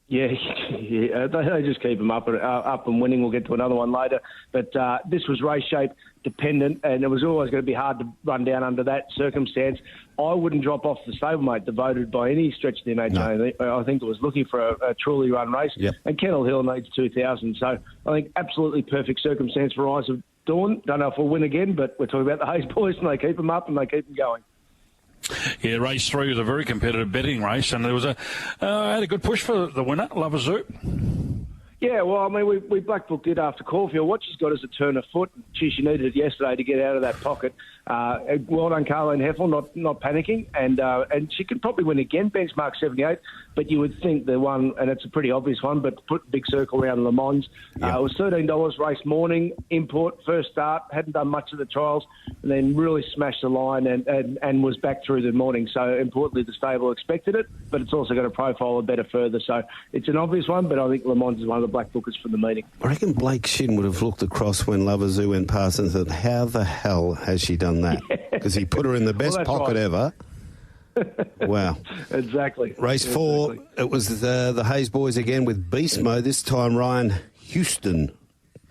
Yeah, they just keep them up and winning. We'll get to another one later. But this was race shape dependent, and it was always going to be hard to run down under that circumstance. I wouldn't drop off the stablemate devoted by any stretch of the imagination. No. I think it was looking for a truly run race. Yep. And Kennel Hill needs 2,000. So I think absolutely perfect circumstance for Rise of Dawn. Don't know if we'll win again, but we're talking about the Hayes boys, and they keep them up and they keep them going. Yeah, race 3 was a very competitive betting race, and there was had a good push for the winner, Lover Zoo. Yeah, well, I mean, we black booked it after Caulfield. What she's got is a turn of foot. She needed it yesterday to get out of that pocket. Well done, Gollan and Zephan, not panicking, and she could probably win again, benchmark 78. But you would think the one, and it's a pretty obvious one, but put a big circle around Le Mans. It was $13 race morning, import, first start, hadn't done much of the trials, and then really smashed the line and was back through the morning. So importantly, the stable expected it, but it's also got a profile of better further. So it's an obvious one, but I think Le Mans is one of the black bookers from the meeting. I reckon Blake Shin would have looked across when Loverzoo went past and thought, how the hell has she done that? Because he put her in the best pocket ever. Wow. Exactly. Race 4, it was the Hayes boys again with beast mode, this time Ryan Houston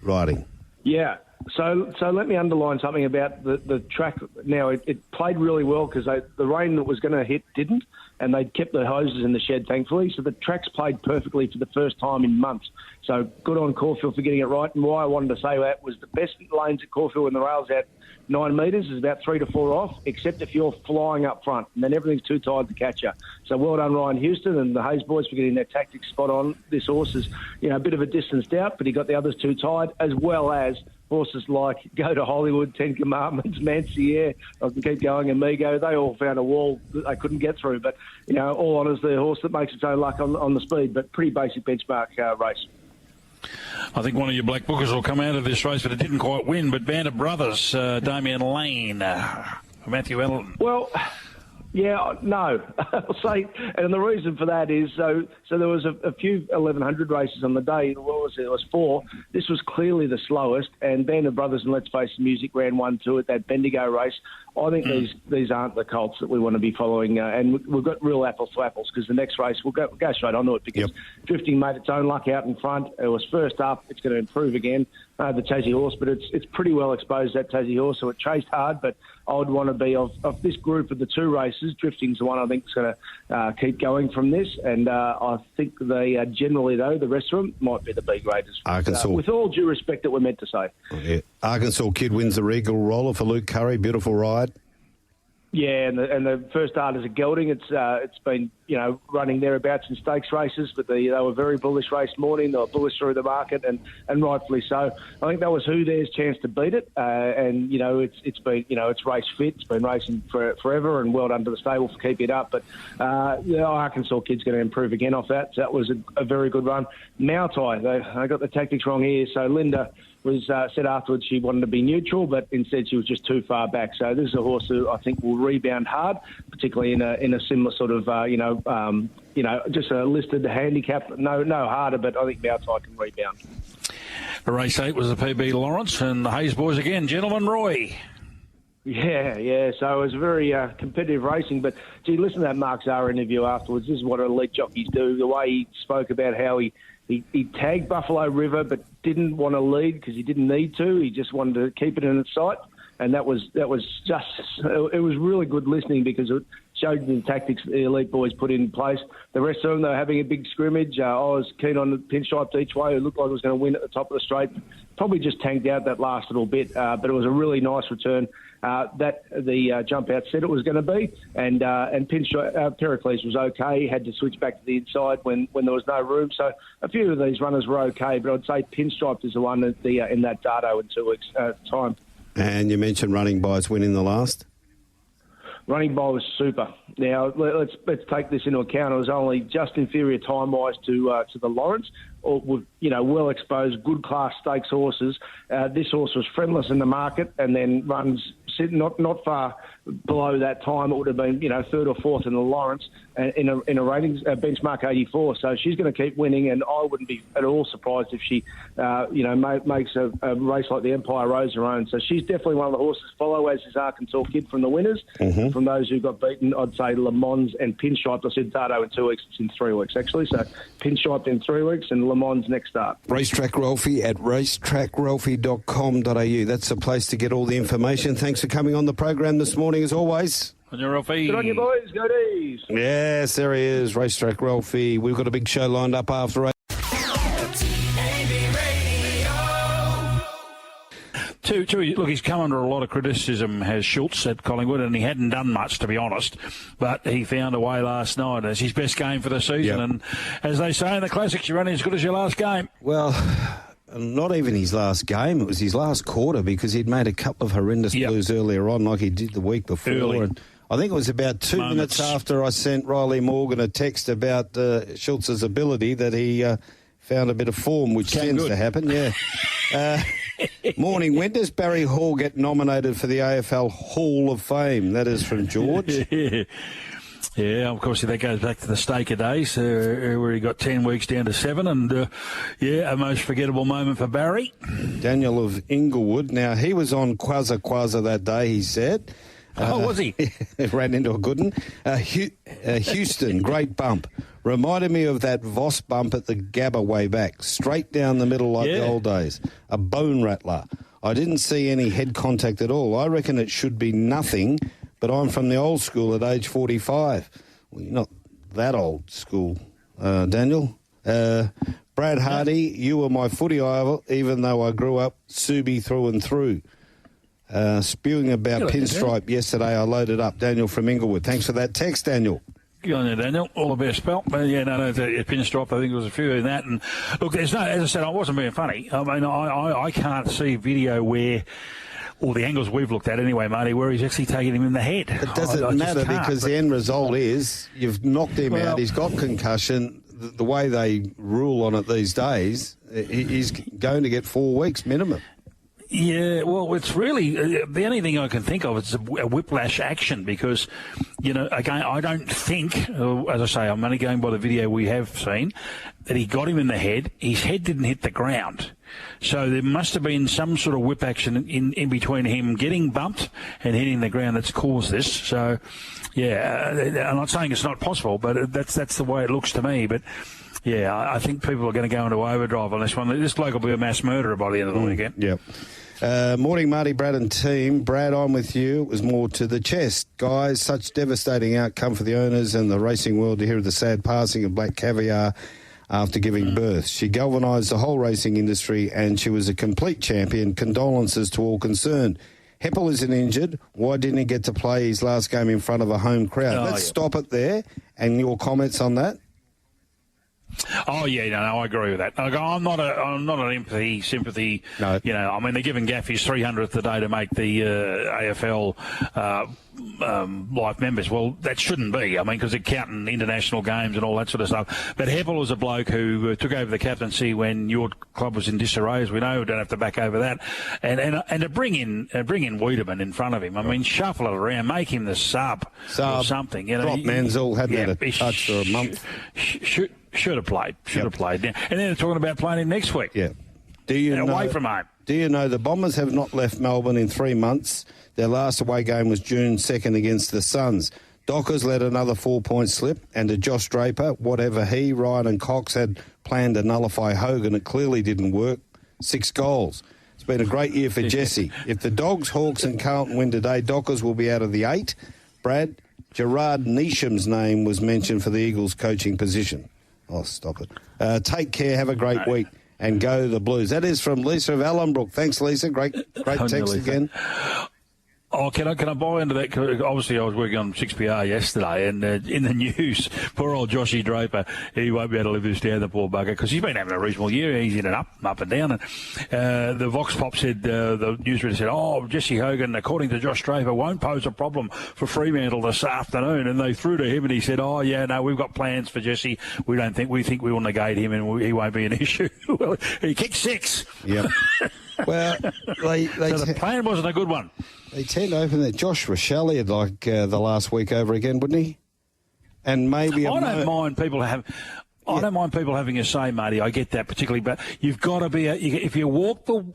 riding. Yeah. So let me underline something about the track. Now, it played really well because the rain that was going to hit didn't, and they'd kept the hoses in the shed, thankfully. So the track's played perfectly for the first time in months. So good on Caulfield for getting it right. And why I wanted to say that was the best lanes at Caulfield when the rail's out 9 metres is about 3 to 4 off, except if you're flying up front, and then everything's too tight to catch you. So well done, Ryan Houston and the Hayes boys for getting their tactics spot on. This horse is, a bit of a distanced out, but he got the others too tight, as well as horses like Go to Hollywood, 10 Commandments, Mancier, I can keep going, Amigo. They all found a wall that they couldn't get through. But, all honours the horse that makes its own luck on the speed, but pretty basic benchmark race. I think one of your black bookers will come out of this race, but it didn't quite win. But Band of Brothers, Damian Lane, Matthew Elton. Well, yeah, no. I'll say, and the reason for that is, so there was a few 1100 races on the day. What was it? It was 4. This was clearly the slowest, and Band of Brothers and Let's Face the Music ran 1-2 at that Bendigo race. I think these aren't the colts that we want to be following, and we've got real apples to apples because the next race we'll go straight onto it because Drifting made its own luck out in front. It was first up. It's going to improve again. The Tassie horse, but it's pretty well exposed, that Tassie horse, so it chased hard. But I would want to be of this group of the 2 races. Drifting's the one I think is going to keep going from this, and I think they generally though the rest of them might be the B graders. Arkansas, with all due respect that we're meant to say. Yeah. Arkansas Kid wins the Regal Roller for Luke Curry. Beautiful ride. Yeah, and the first start is a gelding. It's been running thereabouts in stakes races, but they were very bullish race morning. They were bullish through the market, and rightfully so. I think that was Who-There's chance to beat it, and it's been it's race fit. It's been racing forever, and well done to the stable for keeping it up. But Arkansas Kid's going to improve again off that. So that was a very good run. Mautai, they got the tactics wrong here. So Linda was said afterwards she wanted to be neutral, but instead she was just too far back. So this is a horse who I think will rebound hard, particularly in a similar sort of just a listed handicap. No harder, but I think Mautai can rebound. Race 8 was the PB Lawrence and the Hayes boys again. Gentleman Roy. Yeah. So it was very competitive racing. But, gee, listen to that Mark Zahra interview afterwards. This is what elite jockeys do. The way he spoke about how he tagged Buffalo River but didn't want to lead because he didn't need to. He just wanted to keep it in its sight. And it was really good listening because it showed the tactics the elite boys put in place. The rest of them, they were having a big scrimmage. I was keen on the pinstripes each way. It looked like it was going to win at the top of the straight. Probably just tanked out that last little bit, but it was a really nice return. That the jump out said it was going to be, and Pericles was okay. He had to switch back to the inside when there was no room. So a few of these runners were okay, but I'd say Pinstriped is the one that in that Dardo in 2 weeks' time. And you mentioned Running By's winning the last. Running By was super. Now let's take this into account. It was only just inferior time-wise to the Lawrence, or with well exposed, good class stakes horses. This horse was friendless in the market, and then runs not far below that time. It would have been 3rd or 4th in the Lawrence in a ratings benchmark 84. So she's going to keep winning, and I wouldn't be at all surprised if she makes a race like the Empire Rose her own. So she's definitely one of the horses to follow, as is Arkansas Kid from the winners. Mm-hmm. From those who got beaten, I'd say Le Mans and Pinstriped. I said Dardo in 2 weeks. It's in 3 weeks actually. So Pinstriped in 3 weeks and Le Mans next start. Racetrack Ralphy at racetrackralphy.com.au. That's the place to get all the information. Thanks for coming on the program this morning, as always. On your Ralphie. Good on you, boys. Go D's. Yes, there he is, Racetrack Ralphy. We've got a big show lined up after Look, he's come under a lot of criticism, has Schultz at Collingwood, and he hadn't done much, to be honest. But he found a way last night. It's his best game for the season. Yep. And as they say in the classics, you're only as good as your last game. Well, not even his last game. It was his last quarter because he'd made a couple of horrendous blues earlier on, like he did the week before. And I think it was about 2 minutes after I sent Riley Morgan a text about Schultz's ability that he found a bit of form, which tends to happen, Morning, when does Barry Hall get nominated for the AFL Hall of Fame? That is from George. Yeah, of course, that goes back to the Staker days, where he got 10 weeks down to 7, and, a most forgettable moment for Barry. Daniel of Inglewood. Now, he was on Quazza that day, he said. Was he? Ran into a good one. Houston, great bump. Reminded me of that Voss bump at the Gabba way back. Straight down the middle like the old days. A bone rattler. I didn't see any head contact at all. I reckon it should be nothing, but I'm from the old school at age 45. Well, you're not that old school, Daniel. Brad Hardie, you were my footy idol, even though I grew up Subi through and through. Spewing about pinstripe yesterday, I loaded up. Daniel from Inglewood. Thanks for that text, Daniel. Good on you, Daniel. All the best, pal. But the pinstripe, I think there was a few in that. And look, there's no, as I said, I wasn't being funny. I mean, I can't see video where, or the angles we've looked at anyway, Marty, where he's actually taking him in the head. It doesn't matter because the end result is you've knocked him out. He's got concussion. The way they rule on it these days, he's going to get 4 weeks minimum. Yeah, well, it's really the only thing I can think of is a whiplash action because, again, I don't think, as I say, I'm only going by the video we have seen, that he got him in the head. His head didn't hit the ground. So there must have been some sort of whip action in between him getting bumped and hitting the ground that's caused this. So, I'm not saying it's not possible, but that's the way it looks to me. But, yeah, I think people are going to go into overdrive on this one. This bloke will be a mass murderer by the end of the weekend. Yep. Morning, Marty, Brad and team. Brad, I'm with you. It was more to the chest. Guys, such devastating outcome for the owners and the racing world to hear of the sad passing of Black Caviar after giving birth. She galvanised the whole racing industry and she was a complete champion. Condolences to all concerned. Heppel isn't injured. Why didn't he get to play his last game in front of a home crowd? Let's stop it there. And your comments on that? Oh yeah, no, I agree with that. I'm not an sympathy. No. I mean they're giving Gaff his 300th today to make the AFL life members. Well, that shouldn't be. I mean, because they're counting international games and all that sort of stuff. But Heppel was a bloke who took over the captaincy when your club was in disarray, as we know. We don't have to back over that. And to bring in Wiedemann in front of him. I mean, shuffle it around, make him the sub or something. Drop Manziel, hadn't had a touch for a month. Should have played. And then they're talking about playing him next week. Yeah. Away from home. Do you know the Bombers have not left Melbourne in 3 months? Their last away game was June 2nd against the Suns. Dockers let another 4-point slip, and to Josh Draper, whatever he, Ryan and Cox had planned to nullify Hogan, it clearly didn't work. 6 goals. It's been a great year for Jesse. If the Dogs, Hawks and Carlton win today, Dockers will be out of the 8. Brad, Gerard Neesham's name was mentioned for the Eagles coaching position. Oh, stop it. Take care. Have a great week. And go the Blues. That is from Lisa of Allenbrook. Thanks, Lisa. Great text again. Oh, can I buy into that? Obviously, I was working on 6PR yesterday, and in the news, poor old Joshy Draper, he won't be able to live this down, the poor bugger, because he's been having a reasonable year. He's in and up and down. And the Vox Pop said, the newsreader said, Jesse Hogan, according to Josh Draper, won't pose a problem for Fremantle this afternoon. And they threw to him, and he said, we've got plans for Jesse. We think we will negate him, and he won't be an issue. Well, he kicked 6. Yep. Well, so the plan wasn't a good one. They tend to open that. Josh Rochelle had the last week over again, wouldn't he? And maybe I don't mind people having a say, Marty. I get that particularly, but you've got to be if you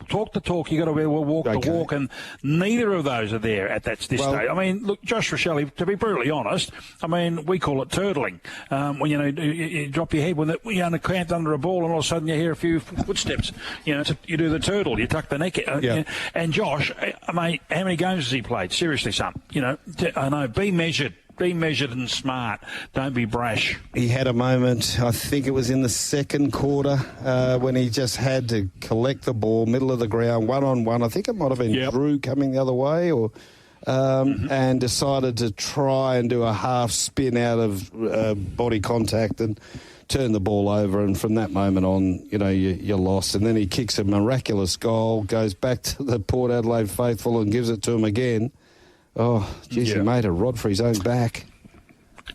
talk the talk, you've got to be able to walk the walk, and neither of those are there at this stage. I mean, look, Josh Rochelle, to be brutally honest, I mean, we call it turtling. When you drop your head when you're camped under a ball, and all of a sudden you hear a few footsteps. You do the turtle, you tuck the neck. And Josh, mate, how many games has he played? Seriously, son. I know. Be measured. Be measured and smart. Don't be brash. He had a moment, I think it was in the second quarter, when he just had to collect the ball, middle of the ground, one-on-one. I think it might have been Drew coming the other way, or and decided to try and do a half spin out of body contact and turn the ball over, and from that moment on, you're lost. And then he kicks a miraculous goal, goes back to the Port Adelaide faithful and gives it to him again. Oh, geez, he made a rod for his own back.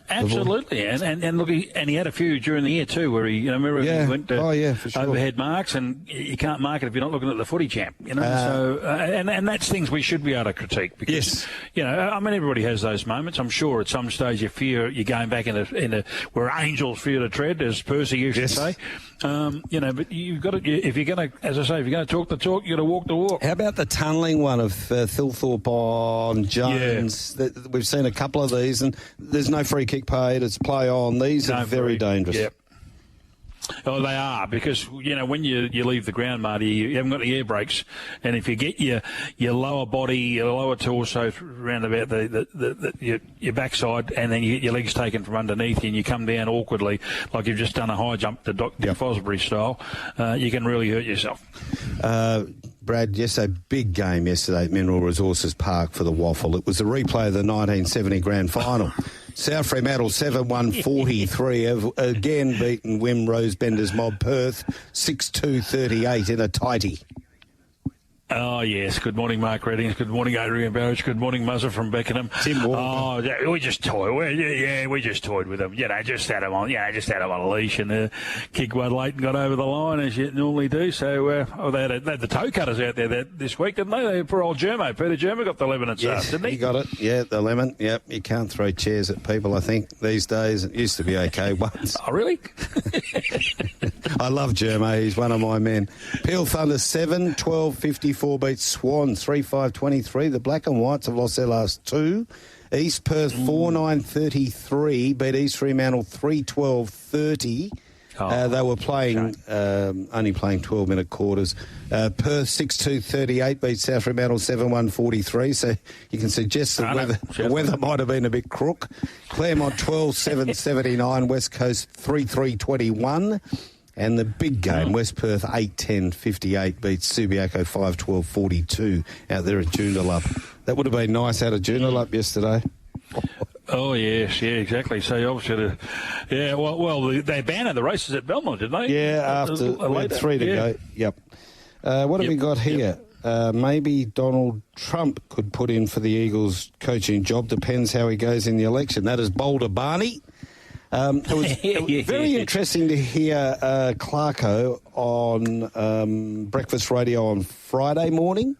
Absolutely, and look, he had a few during the year too, where he, remember he went to for sure. overhead marks, and you can't mark it if you're not looking at the footy champ, and that's things we should be able to critique because, everybody has those moments. I'm sure at some stage you fear you're going back in a where angels fear to tread, as Percy used to say. But you've got to, if you're going to, as I say, if you're going to talk the talk, you've got to walk the walk. How about the tunnelling one of Thilthorpe on Jones? Yeah. We've seen a couple of these, and there's no free kick paid. It's play on. These are very dangerous. Yep. Oh, they are, because, when you leave the ground, Marty, you haven't got the air brakes. And if you get your lower body, your lower torso around about your backside, and then you get your legs taken from underneath you and you come down awkwardly, like you've just done a high jump to Dr. Fosbury style, you can really hurt yourself. Brad, a big game yesterday at Mineral Resources Park for the Waffle. It was a replay of the 1970 Grand Final. South Fremantle 7-1-43 have again beaten Wim Rosebender's Mob Perth 6-2-38 in a tighty. Oh, yes. Good morning, Mark Reddings. Good morning, Adrian Barrage. Good morning, Muzzer from Beckenham. Tim Walker. Oh, we just toyed. We just toyed with them. Just had them on a leash and kicked one late and got over the line, as you normally do. So, they had the toe cutters out there this week, didn't they? Poor old Germo. Peter Germo got the lemon and stuff, didn't he? He got it. Yeah, the lemon. Yep. You can't throw chairs at people, I think, these days. It used to be okay once. Oh, really? I love Germo. He's one of my men. Peel Thunder 7-12-54 beats Swans 3-5-23. The Black and Whites have lost their last two. East Perth 4-9-33 beat East Fremantle 3-12-30. They were playing only playing 12-minute quarters. Perth 6-2-38 beat South Fremantle 7-1-43. So you can suggest the weather might have been a bit crook. Claremont 12-7-79. West Coast 3-3-21. And the big game, West Perth 8-10-58 beats Subiaco 5-12-42 out there at Joondalup. That would have been nice out of Joondalup yesterday. Oh, yes, yeah, exactly. So obviously, they banned the races at Belmont, didn't they? Yeah, after we had 3 to go. Yep. What have we got here? Maybe Donald Trump could put in for the Eagles coaching job. Depends how he goes in the election. That is Boulder Barney. It was very interesting to hear Clarko on breakfast radio on Friday morning,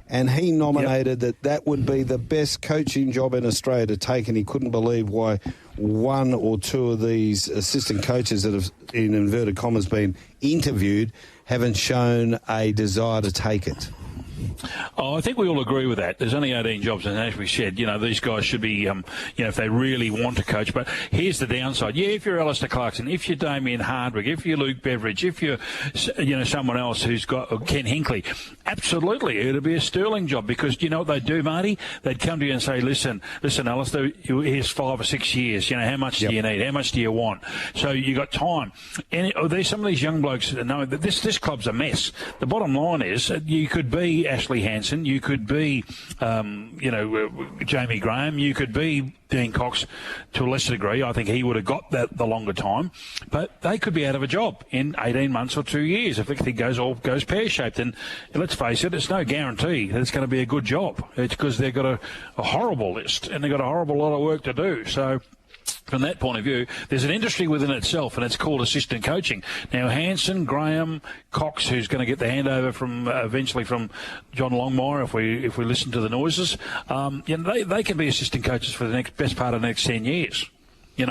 and he nominated that would be the best coaching job in Australia to take, and he couldn't believe why one or two of these assistant coaches that have, in inverted commas, been interviewed haven't shown a desire to take it. Oh, I think we all agree with that. There's only 18 jobs, and as we said, these guys should be, if they really want to coach. But here's the downside. Yeah, if you're Alistair Clarkson, if you're Damien Hardwick, if you're Luke Beveridge, if you're, someone else who's got Ken Hinkley, absolutely, it'd be a sterling job, because you know what they'd do, Marty? They'd come to you and say, listen, Alistair, here's 5 or 6 years. How much do you need? How much do you want? So you got time. And there's some of these young blokes that know that this club's a mess. The bottom line is you could be Ashley Hansen, you could be, Jamie Graham, you could be Dean Cox to a lesser degree. I think he would have got that the longer time, but they could be out of a job in 18 months or 2 years if everything goes pear-shaped. And let's face it, it's no guarantee that it's going to be a good job. It's because they've got a horrible list and they've got a horrible lot of work to do. So from that point of view, there's an industry within itself, and it's called assistant coaching. Now, Hansen, Graham, Cox, who's going to get the handover from eventually from John Longmire if we listen to the noises, they can be assistant coaches for the best part of the next 10 years. Yes.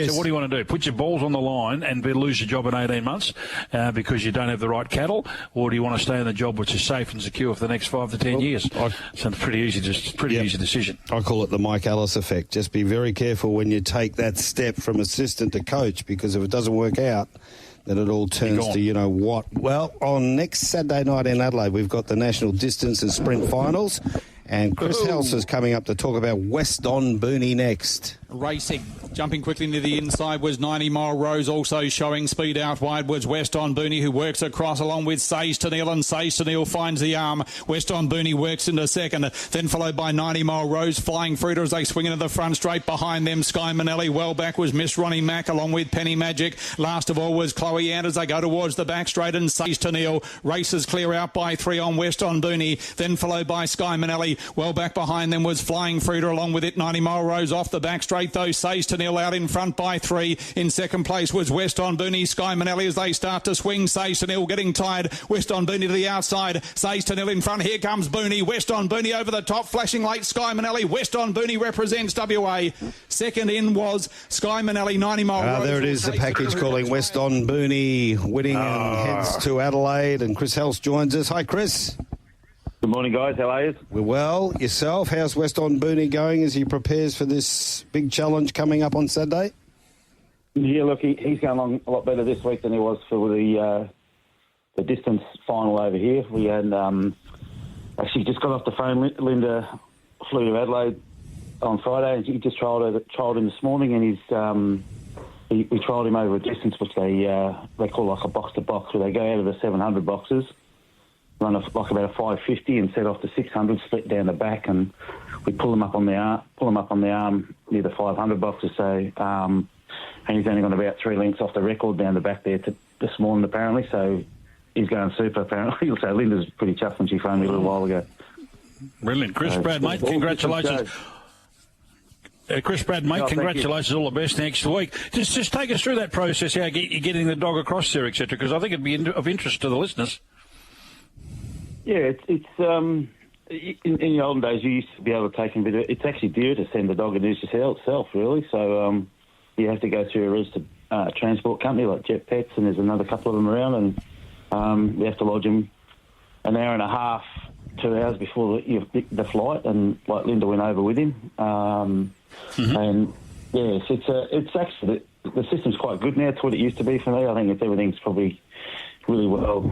So what do you want to do? Put your balls on the line and lose your job in 18 months because you don't have the right cattle, or do you want to stay in the job which is safe and secure for the next 5 to 10 years? So it's a pretty easy decision. I call it the Mike Ellis effect. Just be very careful when you take that step from assistant to coach, because if it doesn't work out, then it all turns to what. Well, on next Saturday night in Adelaide, we've got the National Distance and Sprint Finals, and Chris Halse is coming up to talk about West Don Booney next. Racing. Jumping quickly near the inside was 90 Mile Rose, also showing speed out wide was West on Booney, who works across along with Sage to Neil, and Sage to Neil finds the arm. West on Booney works into second, then followed by 90 Mile Rose, flying through as they swing into the front straight. Behind them, Sky Manelli. Well back was Miss Ronnie Mack along with Penny Magic. Last of all was Chloe Ant as they go towards the back straight, and Sage to Neil races clear out by 3 on West on Booney, then followed by Sky Manelli. Well back behind them was Flying Fruiter along with it. 90 Mile Rose off the back straight though. Sage to Neil out in front by 3. In second place was West on Booney. Sky Manelli as they start to swing. Sage to Neil getting tired. West on Booney to the outside. Sage to Neil in front. Here comes Booney. West on Booney over the top. Flashing late Sky Manelli. West on Booney represents WA. Second in was Sky Manelli. 90 Mile Rose. There it is, the package calling West on Booney winning and heads to Adelaide. And Chris Halse joins us. Hi, Chris. Good morning, guys. How are you? We're well. Yourself? How's West on Booney going as he prepares for this big challenge coming up on Saturday? Yeah, look, he's going along a lot better this week than he was for the distance final over here. We had actually just got off the phone. Linda flew to Adelaide on Friday, and he just trialled him this morning, and we trialled him over a distance which they call like a box to box, where they go out of the 700 boxes, run like about a 550 and set off the 600, split down the back, and we pull him up on the arm near the 500 boxes. So, and he's only gone about 3 lengths off the record down the back there this morning apparently. So he's going super apparently. So Linda's pretty chuffed when she phoned me a little while ago. Brilliant, Chris Brad, mate. Congratulations. Chris Brad, mate, congratulations, all the best next week. Just take us through that process, how you're getting the dog across there, etc., because I think it'd be of interest to the listeners. Yeah, it's in the olden days you used to be able to take him, but it's actually dear to send the dog and use itself, really. So you have to go through a registered transport company like Jet Pets, and there's another couple of them around, and you have to lodge him an hour and a half, 2 hours before the flight, and like Linda went over with him. And yes, it's actually the system's quite good now. It's what it used to be for me. I think everything's probably really well.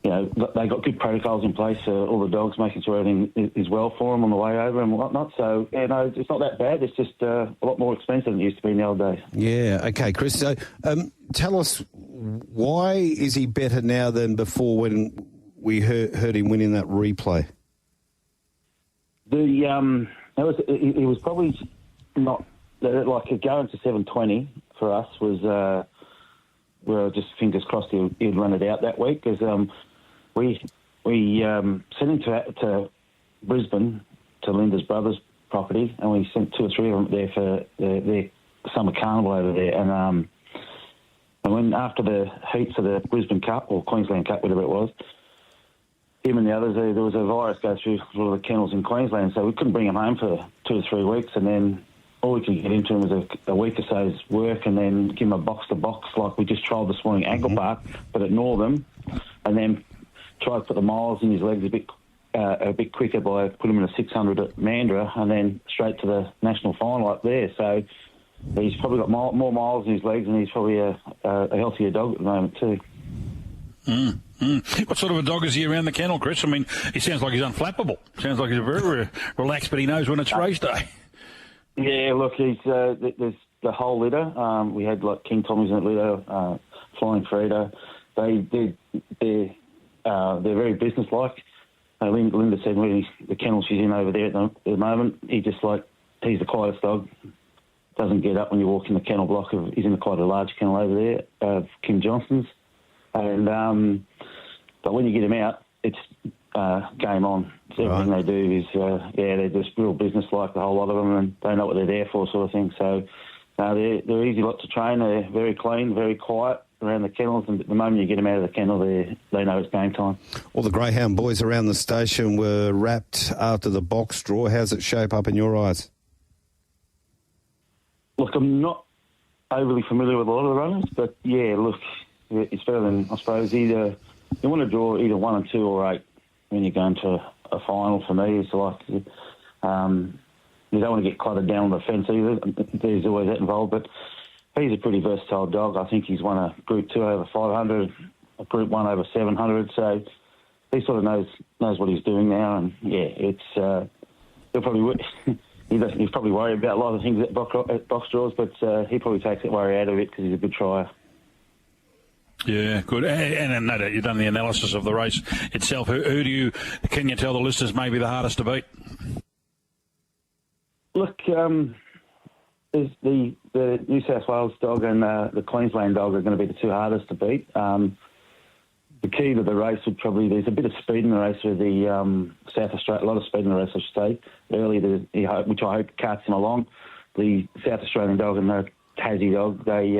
They got good protocols in place for all the dogs, making sure everything is well for them on the way over and whatnot. So, it's not that bad. It's just a lot more expensive than it used to be in the old days. Yeah, okay, Chris. So, tell us, why is he better now than before when we heard him winning that replay? It was probably not like going to 720 for us was. We're just fingers crossed he'd run it out that week, because we sent him to Brisbane to Linda's brother's property, and we sent 2 or 3 of them there for their summer carnival over there. And when after the heats of the Brisbane Cup or Queensland Cup, whatever it was, him and the others, there was a virus go through all the kennels in Queensland, so we couldn't bring him home for 2 or 3 weeks, and then all we could get into him was a week or so's work, and then give him a box-to-box like we just trialled this morning, ankle bark, but at Northam, and then try to put the miles in his legs a bit quicker by putting him in a 600 at Mandurah, and then straight to the national final up there. So he's probably got more miles in his legs, and he's probably a healthier dog at the moment too. What sort of a dog is he around the kennel, Chris? I mean, he sounds like he's unflappable. Sounds like he's very relaxed, but he knows when it's race day. Yeah, look, he's there's the whole litter. We had like King Tommy's in the litter, Flying Freda. They're very businesslike. Linda said the kennel she's in over there at the moment, he's the quietest dog. Doesn't get up when you walk in the kennel block. He's in quite a large kennel over there of Kim Johnston's. And but when you get him out, it's game on. So everything they do is, they're just real business-like, the whole lot of them, and they know what they're there for, sort of thing. So they're easy lot to train. They're very clean, very quiet around the kennels, and the moment you get them out of the kennel, they know it's game time. All the greyhound boys around the station were wrapped after the box draw. How's it shape up in your eyes? Look, I'm not overly familiar with a lot of the runners, but yeah, look, it's better than, I suppose, you want to draw either 1 and 2 or 8 when you're going to a final. For me, it's like you don't want to get cluttered down on the fence either. There's always that involved, but he's a pretty versatile dog. I think he's won a Group 2 over 500, a Group 1 over 700, so he sort of knows what he's doing now. And yeah, it's he'll probably he's probably worried about a lot of things at box draws, but he probably takes that worry out of it because he's a good trier. Yeah, good. And no doubt you've done the analysis of the race itself. Who can you tell the listeners maybe the hardest to beat? Look, there's the New South Wales dog and the Queensland dog are going to be the two hardest to beat. The key to the race would probably, there's a bit of speed in the race with the South Australia, a lot of speed in the race, I should say, early, which I hope carts him along. The South Australian dog and the Tassie dog, they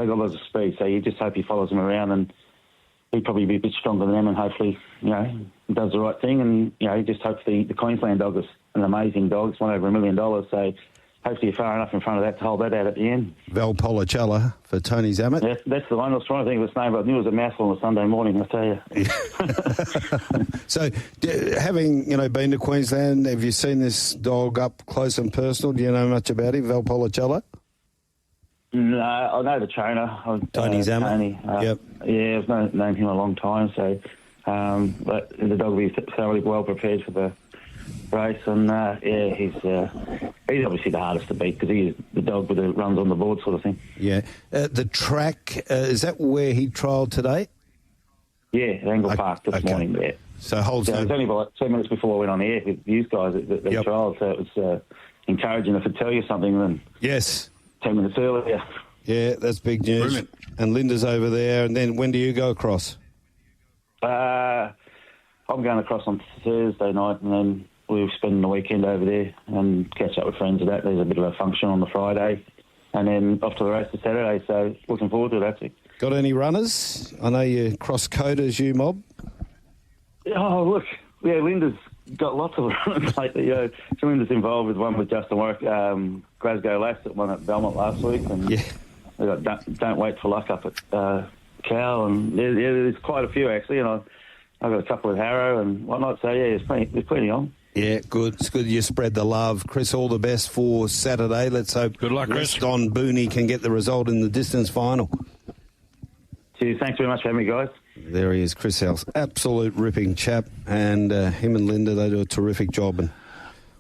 got lots of speed, so you just hope he follows them around, and he'd probably be a bit stronger than them, and hopefully, he does the right thing, and, he just hopes the Queensland dog is an amazing dog. It's won over $1 million, so hopefully you're far enough in front of that to hold that out at the end. Valpolicella for Tony Zammit. Yeah, that's the one. I was trying to think of its name, but I knew it was a mouthful on a Sunday morning, I tell you. So, having, been to Queensland, have you seen this dog up close and personal? Do you know much about him, Valpolicella? No, I know the trainer. Tony Zammit. Tony. Yep. Yeah, I've known him a long time, so but the dog will be thoroughly well prepared for the race, and he's obviously the hardest to beat because he's the dog with the runs on the board sort of thing. Yeah. The track, is that where he trialled today? Yeah, at Angle Park this morning. Yeah. So Halse. It was only about 2 minutes before I went on the air with you guys that trialled, so it was encouraging. If it tell you something, then yes. 10 minutes earlier. Yeah, that's big news. Brilliant. And Linda's over there. And then when do you go across? I'm going across on Thursday night, and then we'll spend the weekend over there and catch up with friends of that. There's a bit of a function on the Friday, and then off to the race this Saturday. So looking forward to it, actually. Got any runners? I know you cross-coders, you mob. Oh, look. Yeah, Linda's got lots of runners lately. Linda's involved with one with Justin Warwick, Glasgow Lass that won at Belmont last week, and we got Don't Wait for Luck up at Cow, and there's quite a few actually, and I've got a couple with Harrow and whatnot. So there's plenty on. Yeah, good. It's good you spread the love, Chris. All the best for Saturday. Let's hope. Good luck, Chris. Don Booney can get the result in the distance final. Cheers. Thanks very much for having me, guys. There he is, Chris Halse. Absolute ripping chap, and him and Linda, they do a terrific job. And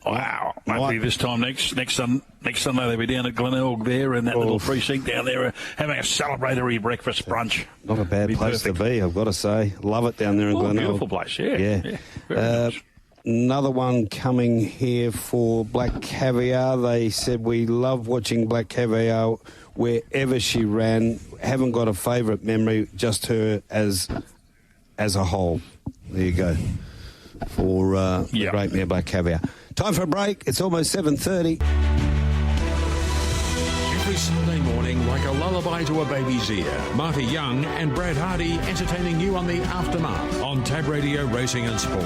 wow, maybe this time next Sunday they'll be down at Glenelg there in that little precinct down there having a celebratory breakfast brunch. Not a bad place to be, I've got to say. Love it down there in Glenelg. Beautiful place, yeah. Very nice. Another one coming here for Black Caviar. They said, we love watching Black Caviar wherever she ran. Haven't got a favourite memory, just her as a whole. There you go. For the great mare Black Caviar. Time for a break. It's almost 7:30. Every Sunday morning, like a lullaby to a baby's ear, Marty Young and Brad Hardie entertaining you on the Aftermath on Tab Radio Racing and Sport.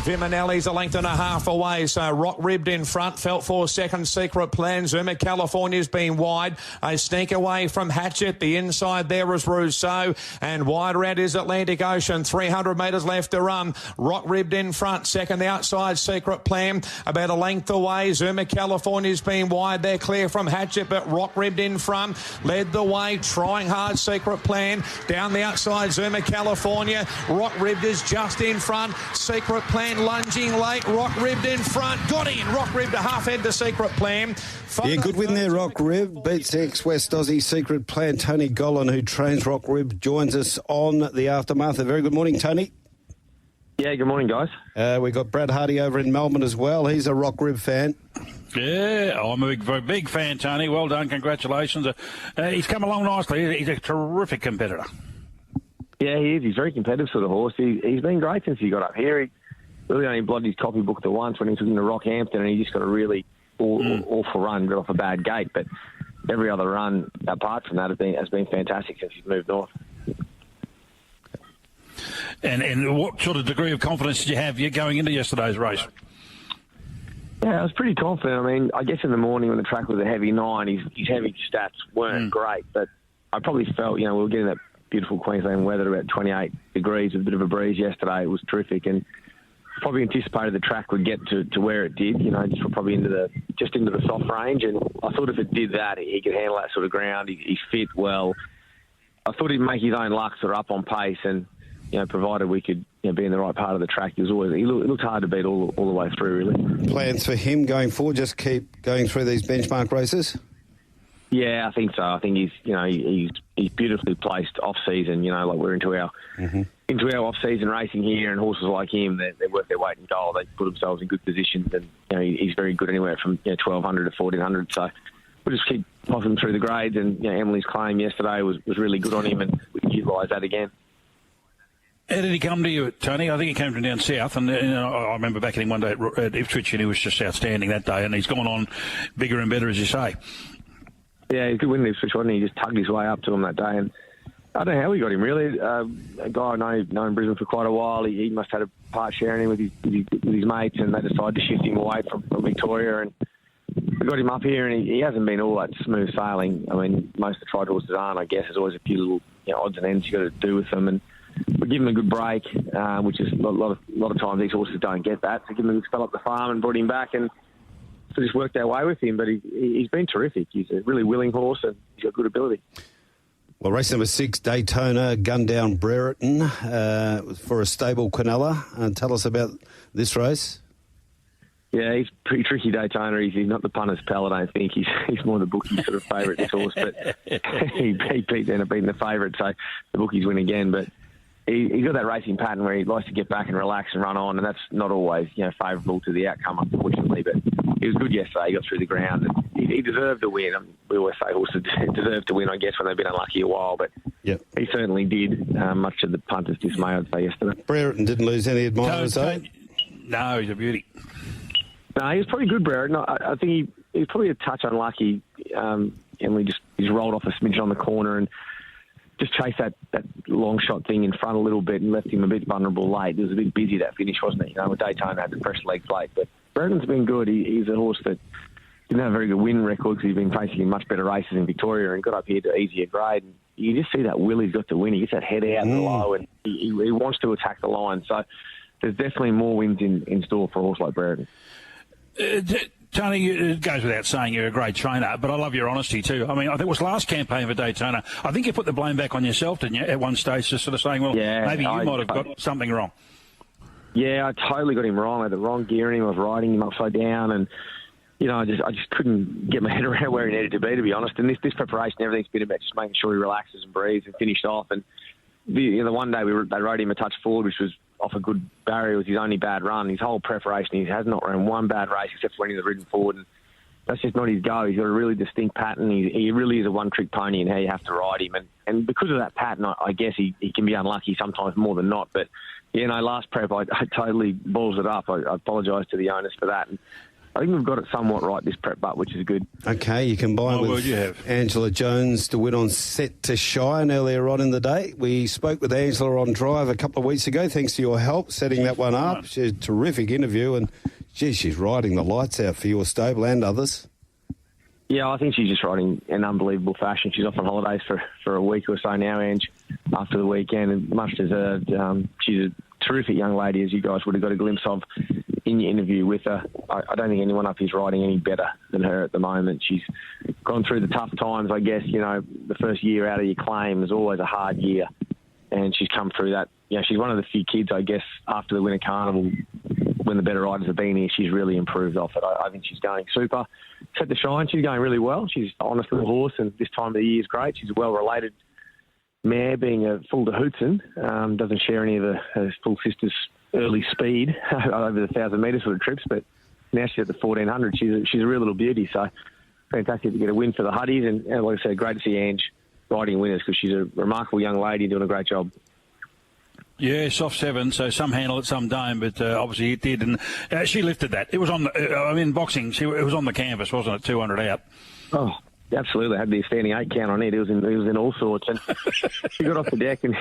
Viminelli's a length and a half away, so Rock Ribbed in front, felt for second, Secret Plan. Zuma California's been wide. A sneak away from Hatchet. The inside there is Rousseau, and wide around is Atlantic Ocean. 300 metres left to run. Rock Ribbed in front, second outside, Secret Plan. About a length away, Zuma California's been wide. They're clear from Hatchet, but Rock Ribbed in front, led the way, trying hard, Secret Plan. Down the outside, Zuma California. Rock Ribbed is just in front. Secret Plan lunging late. Rock Ribbed in front. Got in. Rock Ribbed a half head to Secret Plan. Yeah, good win there, Rock Ribbed. Beats ex-West Aussie Secret Plan. Tony Gollan, who trains Rock Ribbed, joins us on the Aftermath. A very good morning, Tony. Yeah, good morning, guys. We got Brad Hardie over in Melbourne as well. He's a Rock Ribbed fan. Yeah, I'm a big fan, Tony. Well done. Congratulations. He's come along nicely. He's a terrific competitor. Yeah, he is. He's very competitive sort of horse. He's been great since he got up here. He really only blotted his copybook the once when he took him to Rockhampton, and he just got a really awful run, got off a bad gate. But every other run apart from that has been fantastic since he's moved north. And what sort of degree of confidence did you have going into yesterday's race? Yeah, I was pretty confident. I mean, I guess in the morning when the track was a heavy 9, his heavy stats weren't great, but I probably felt, we were getting that beautiful Queensland weather, about 28 degrees with a bit of a breeze yesterday. It was terrific, and probably anticipated the track would get to where it did, just probably into the soft range. And I thought if it did that, he could handle that sort of ground. He's fit well. I thought he'd make his own luck sort of up on pace, and provided we could be in the right part of the track. He looked hard to beat all the way through, really. Plans for him going forward? Just keep going through these benchmark races? Yeah, I think so. I think he's beautifully placed off season. Like we're into our off season racing here, and horses like him, they're worth their weight in gold. They put themselves in good positions, and he's very good anywhere from 1,200 to 1,400. So we'll just keep popping him through the grades. And Emily's claim yesterday was really good on him, and we can utilise that again. How did he come to you, Tony? I think he came from down south, and I remember backing him one day at Ipswich, and he was just outstanding that day, and he's gone on bigger and better, as you say. Yeah, he's a good winner, Ipswich, wasn't he? He just tugged his way up to him that day, and I don't know how we got him, really. A guy I know in Brisbane for quite a while. He must have had a part sharing him with his mates, and they decided to shift him away from Victoria, and we got him up here, and he hasn't been all that smooth sailing. I mean, most of the tried horses aren't, I guess. There's always a few little odds and ends you got to do with them, and we give him a good break, which is a lot of times these horses don't get that. So give him a good spell up the farm and brought him back, and so just worked our way with him. But he's been terrific. He's a really willing horse, and he's got good ability. Well, race number 6, Daytona, Gundown Brereton, for a stable Quinella. Tell us about this race. Yeah, he's pretty tricky, Daytona. He's not the punter's pal, I don't think. He's more the bookie's sort of favourite, this horse. But he ended up being the favourite, so the bookies win again. But he's got that racing pattern where he likes to get back and relax and run on, and that's not always favourable to the outcome, unfortunately. But he was good yesterday. He got through the ground, and he deserved to win. We always say horses deserve to win, I guess, when they've been unlucky a while. But he certainly did, much to the punter's dismay, I'd say, yesterday. Brereton didn't lose any admirers, though? No, he's a beauty. No, he was pretty good, Brereton. I think he was probably a touch unlucky. Emily he's rolled off a smidgen on the corner and just chased that long shot thing in front a little bit and left him a bit vulnerable late. It was a bit busy, that finish, wasn't it? With Daytona had the fresh leg plate. But Brereton's been good. He's a horse that didn't have a very good win record because he's been facing in much better races in Victoria and got up here to easier grade. And you just see that will he's got to win. He gets that head out low, and he wants to attack the line. So there's definitely more wins in store for a horse like Brereton. Tony, it goes without saying you're a great trainer, but I love your honesty too. I mean, I think it was last campaign for Daytona. I think you put the blame back on yourself, didn't you, at one stage, just sort of saying, well, maybe you might have got something wrong. Yeah, I totally got him wrong. I had the wrong gear in him. I was riding him upside down, and I just couldn't get my head around where he needed to be honest. And this preparation, everything's been about just making sure he relaxes and breathes and finished off. And the one day they rode him a touch forward, which was off a good barrier. It was his only bad run. His whole preparation, he has not run one bad race except for when he was ridden forward. And that's just not his go. He's got a really distinct pattern. He really is a one-trick pony in how you have to ride him. And because of that pattern, I guess he can be unlucky sometimes more than not. But, last prep, I totally balls it up. I apologise to the owners for that. And I think we've got it somewhat right this prep, but which is good. Okay, you combine with Angela Jones to win on Set to Shine earlier on in the day. We spoke with Angela on Drive a couple of weeks ago, thanks to your help setting that one up. She's a terrific interview, and, she's riding the lights out for your stable and others. Yeah, I think she's just riding in unbelievable fashion. She's off on holidays for a week or so now, Ange, after the weekend, and much deserved. She's a terrific young lady, as you guys would have got a glimpse of in your interview with her. I don't think anyone up here is riding any better than her at the moment. She's gone through the tough times, I guess. The first year out of your claim is always a hard year, and she's come through that. She's one of the few kids, I guess, after the Winter Carnival, when the better riders have been here, she's really improved off it. I think she's going super. Set to Shine, she's going really well. She's an honest little horse, and this time of the year is great. She's a well-related mare, being a full to Hootson. Doesn't share any of her full sister's early speed over the 1,000 metres sort of trips, but now she's at the 1,400. She's a real little beauty, so fantastic to get a win for the Hardies, and like I said, great to see Ange riding winners because she's a remarkable young lady doing a great job. Yeah, soft 7, so some handle it, some don't, but obviously it did, and she lifted that. It was on the, boxing, it was on the canvas, wasn't it, 200 out? Oh, absolutely. I had the standing 8 count on it. It was in all sorts, and she got off the deck, and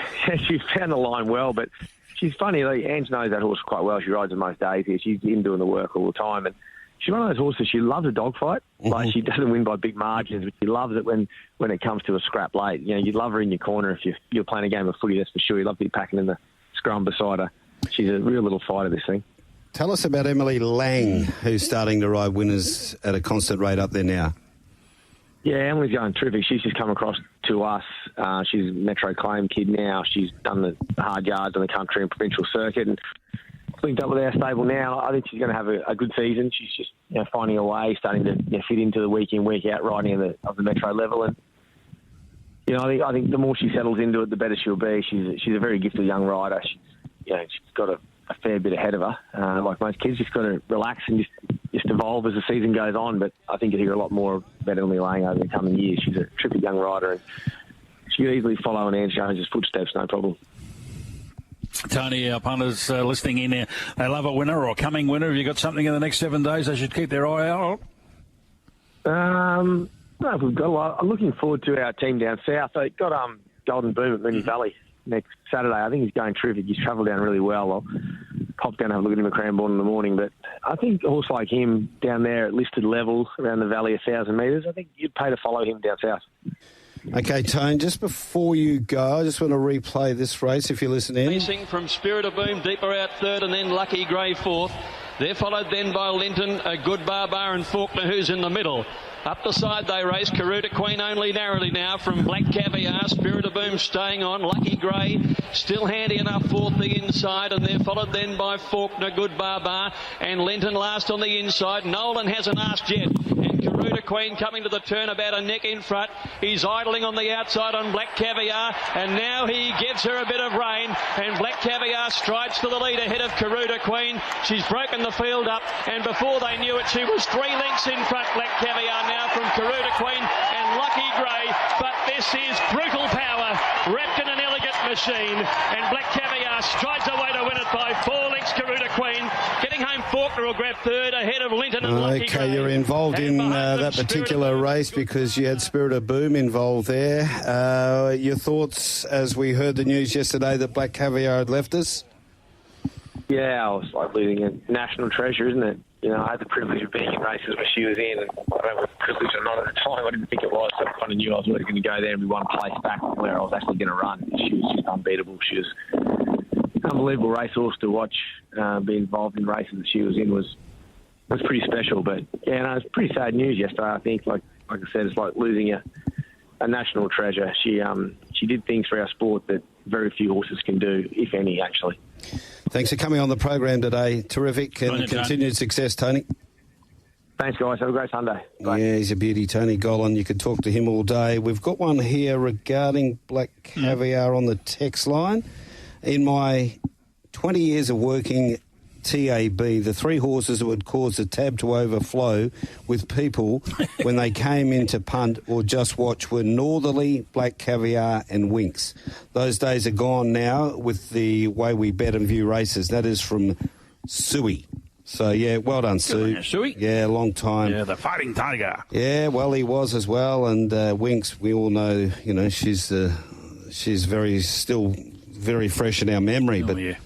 she found the line well, but she's funny. Ange knows that horse quite well. She rides her most days here. She's in doing the work all the time, and she's one of those horses, she loves a dogfight. Like, she doesn't win by big margins, but she loves it when it comes to a scrap late. You'd love her in your corner if you're playing a game of footy, that's for sure. You'd love to be packing in the scrum beside her. She's a real little fighter, this thing. Tell us about Emily Lang, who's starting to ride winners at a constant rate up there now. Yeah, Emily's going terrific. She's just come across to us. She's a Metro Claim kid now. She's done the hard yards in the country and provincial circuit and linked up with our stable now. I think she's going to have a good season. She's just finding a way, starting to fit into the week in, week out riding of the Metro level. And I think the more she settles into it, the better she'll be. She's a very gifted young rider. She's got a fair bit ahead of her. Like most kids, just got to relax and just evolve as the season goes on. But I think you'll hear a lot more about Emily Lang over the coming years. She's a terrific young rider, and she can easily follow in Anne Jones's footsteps, no problem. Tony, our punters listening in there, they love a winner or a coming winner. Have you got something in the next 7 days they should keep their eye out on? No, we've got a lot. I'm looking forward to our team down south. They got Golden Boom at Moonee Valley next Saturday. I think he's going terrific. He's travelled down really well. I'll pop down and have a look at him at Cranbourne in the morning. But I think a horse like him down there at listed level around the valley 1,000 metres, I think you'd pay to follow him down south. Okay, Tone, just before you go, I just want to replay this race if you listen in. Racing from Spirit of Boom, deeper out third, and then Lucky Grey fourth. They're followed then by Linton, a Good Barbar and Faulkner, who's in the middle. Up the side they race. Karuta Queen only narrowly now from Black Caviar. Spirit of Boom staying on. Lucky Grey still handy enough fourth the inside, and they're followed then by Faulkner, Good Barbar, and Linton last on the inside. Nolan hasn't asked yet. And Karuta Queen coming to the turn about a neck in front. He's idling on the outside on Black Caviar, and now he gives her a bit of rain, and Black Caviar strides to the lead ahead of Karuta Queen. She's broken the field up, and before they knew it, she was 3 lengths in front, Black Caviar now from Karuta Queen and Lucky Grey. But this is brutal power wrapped in an elegant machine, and Black Caviar strides away to win it by 4 lengths. Karuta Queen getting home. Faulkner will grab third ahead of Linton and Lucky Grey. Okay, you're involved in that particular race because you had Spirit of Boom involved there. Your thoughts as we heard the news yesterday that Black Caviar had left us? Yeah, I was like losing a national treasure, isn't it? I had the privilege of being in races where she was in, and I don't know if privilege or not at the time. I didn't think it was, so I kind of knew I was really going to go there and be one place back where I was actually going to run. She was just unbeatable. She was an unbelievable racehorse to watch. Be involved in races that she was in was pretty special. But yeah, no, it's pretty sad news yesterday. I think, like I said, it's like losing a national treasure. She did things for our sport that very few horses can do, if any, actually. Thanks for coming on the program today. Terrific and continued success, Tony. Thanks, guys. Have a great Sunday. Bye. Yeah, he's a beauty, Tony Gollan. You could talk to him all day. We've got one here regarding Black Caviar on the text line. In my 20 years of working TAB, the 3 horses that would cause the tab to overflow with people when they came in to punt or just watch were Northerly, Black Caviar and Winks. Those days are gone now with the way we bet and view races. That is from Suey. So, yeah, well done, Sue. Suey? Yeah, long time. Yeah, the fighting tiger. Yeah, well, he was as well. And Winks, we all know, she's still very fresh in our memory. Oh, but yeah.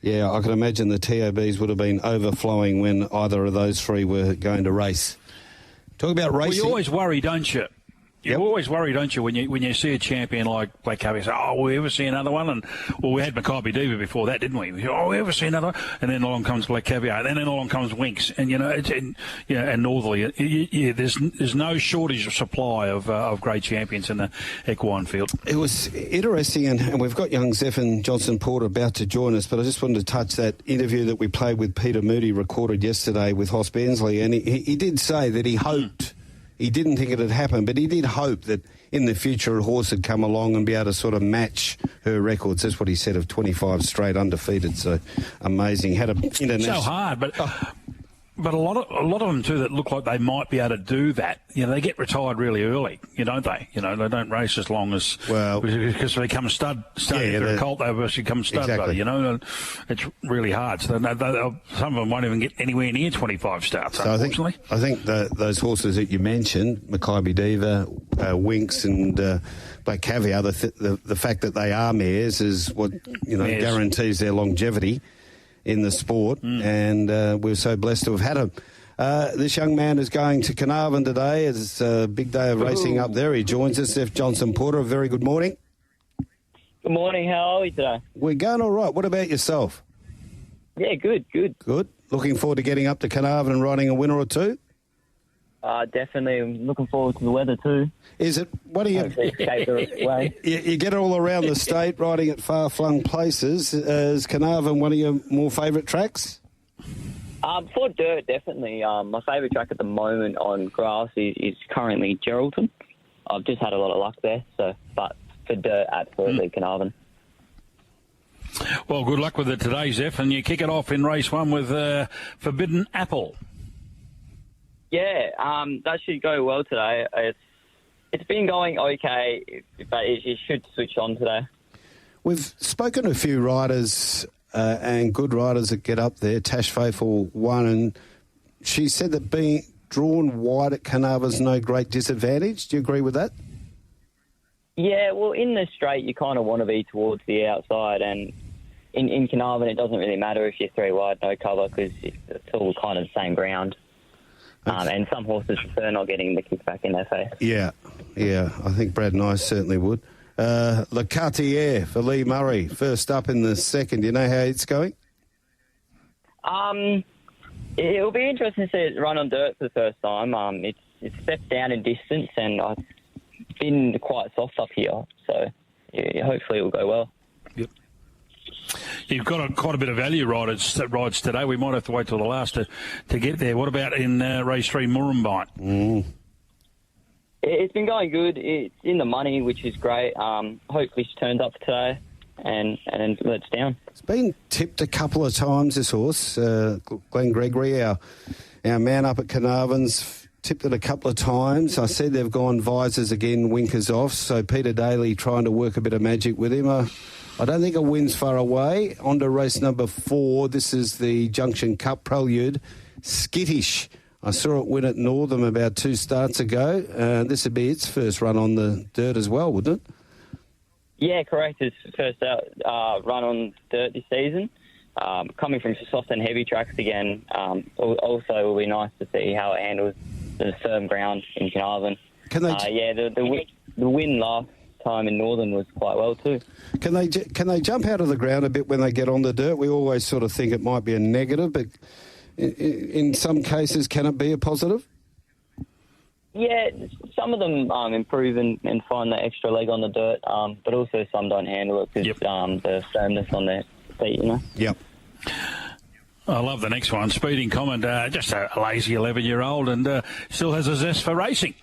Yeah, I can imagine the TABs would have been overflowing when either of those 3 were going to race. Talk about racing. Well, you always worry, don't you? You always worry, don't you, when you see a champion like Black Caviar, say, will we ever see another one? And we had Makybe Diva before that, didn't we? Will we ever see another one? And then along comes Black Caviar, and then along comes Winks, and and Northerly. There's no shortage of supply of great champions in the equine field. It was interesting, and we've got young Zephan Johnston-Porter about to join us, but I just wanted to touch that interview that we played with Peter Moody, recorded yesterday with Hoss Bensley, and he did say that he hoped. He didn't think it had happened, but he did hope that in the future a horse would come along and be able to sort of match her records. That's what he said, of 25 straight undefeated. So amazing. Had an international. So hard, but a lot of them too that look like they might be able to do that. They get retired really early, don't they? They don't race as long as because they become stud. If they're a colt, they become stud. Exactly. It's really hard. So some of them won't even get anywhere near 25 starts. So unfortunately, I think those horses that you mentioned, Makybe Diva, Winks, and Black Caviar, the fact that they are mares is what guarantees their longevity in the sport, and we're so blessed to have had him. This young man is going to Carnarvon today. It's a big day of racing up there. He joins us, Zephan Johnston-Porter. A very good morning. Good morning. How are we today? We're going all right. What about yourself? Yeah, good. Good. Looking forward to getting up to Carnarvon and riding a winner or two? Definitely. I'm looking forward to the weather too. Is it? What do you? You get all around the state riding at far-flung places. Is Carnarvon one of your more favourite tracks? For dirt, definitely. My favourite track at the moment on grass is currently Geraldton. I've just had a lot of luck there. But for dirt, absolutely Carnarvon. Well, good luck with it today, Zeph, and you kick it off in race 1 with Forbidden Apple. Yeah, that should go well today. It's been going okay, but it should switch on today. We've spoken to a few riders and good riders that get up there. Tash Faithful won, and she said that being drawn wide at Carnarvon is no great disadvantage. Do you agree with that? Yeah, well, in the straight, you kind of want to be towards the outside, and in Carnarvon, it doesn't really matter if you're 3 wide, no cover, because it's all kind of the same ground. And some horses prefer not getting the kickback in their face. Yeah. I think Brad and I certainly would. Le Cartier for Lee Murray, first up in the second. Do you know how it's going? It'll be interesting to see it run on dirt for the first time. It's stepped down in distance, and it's been quite soft up here, so hopefully it will go well. Yep. You've got quite a bit of value rides today. We might have to wait till the last to get there. What about in race 3, Murrumbine? It's been going good. It's in the money, which is great. Hopefully she turns up today and lets down. It's been tipped a couple of times, this horse. Glenn Gregory, our man up at Carnarvon's, tipped it a couple of times. I said they've gone visors again, winkers off. So Peter Daly trying to work a bit of magic with him. I don't think a win's far away. On to race number 4. This is the Junction Cup Prelude. Skittish. I saw it win at Northam about 2 starts ago. This would be its first run on the dirt as well, wouldn't it? Yeah, correct. It's first out run on dirt this season. Coming from soft and heavy tracks again. Also, it will be nice to see how it handles the firm ground in Carnarvon. The win last time in Northern was quite well too. Can they jump out of the ground a bit when they get on the dirt? We always sort of think it might be a negative, but in some cases, can it be a positive? Yeah, some of them improve and find the extra leg on the dirt, but also some don't handle it because the firmness on their feet, Yep. I love the next one. Speeding Comment, just a lazy 11-year-old and still has a zest for racing.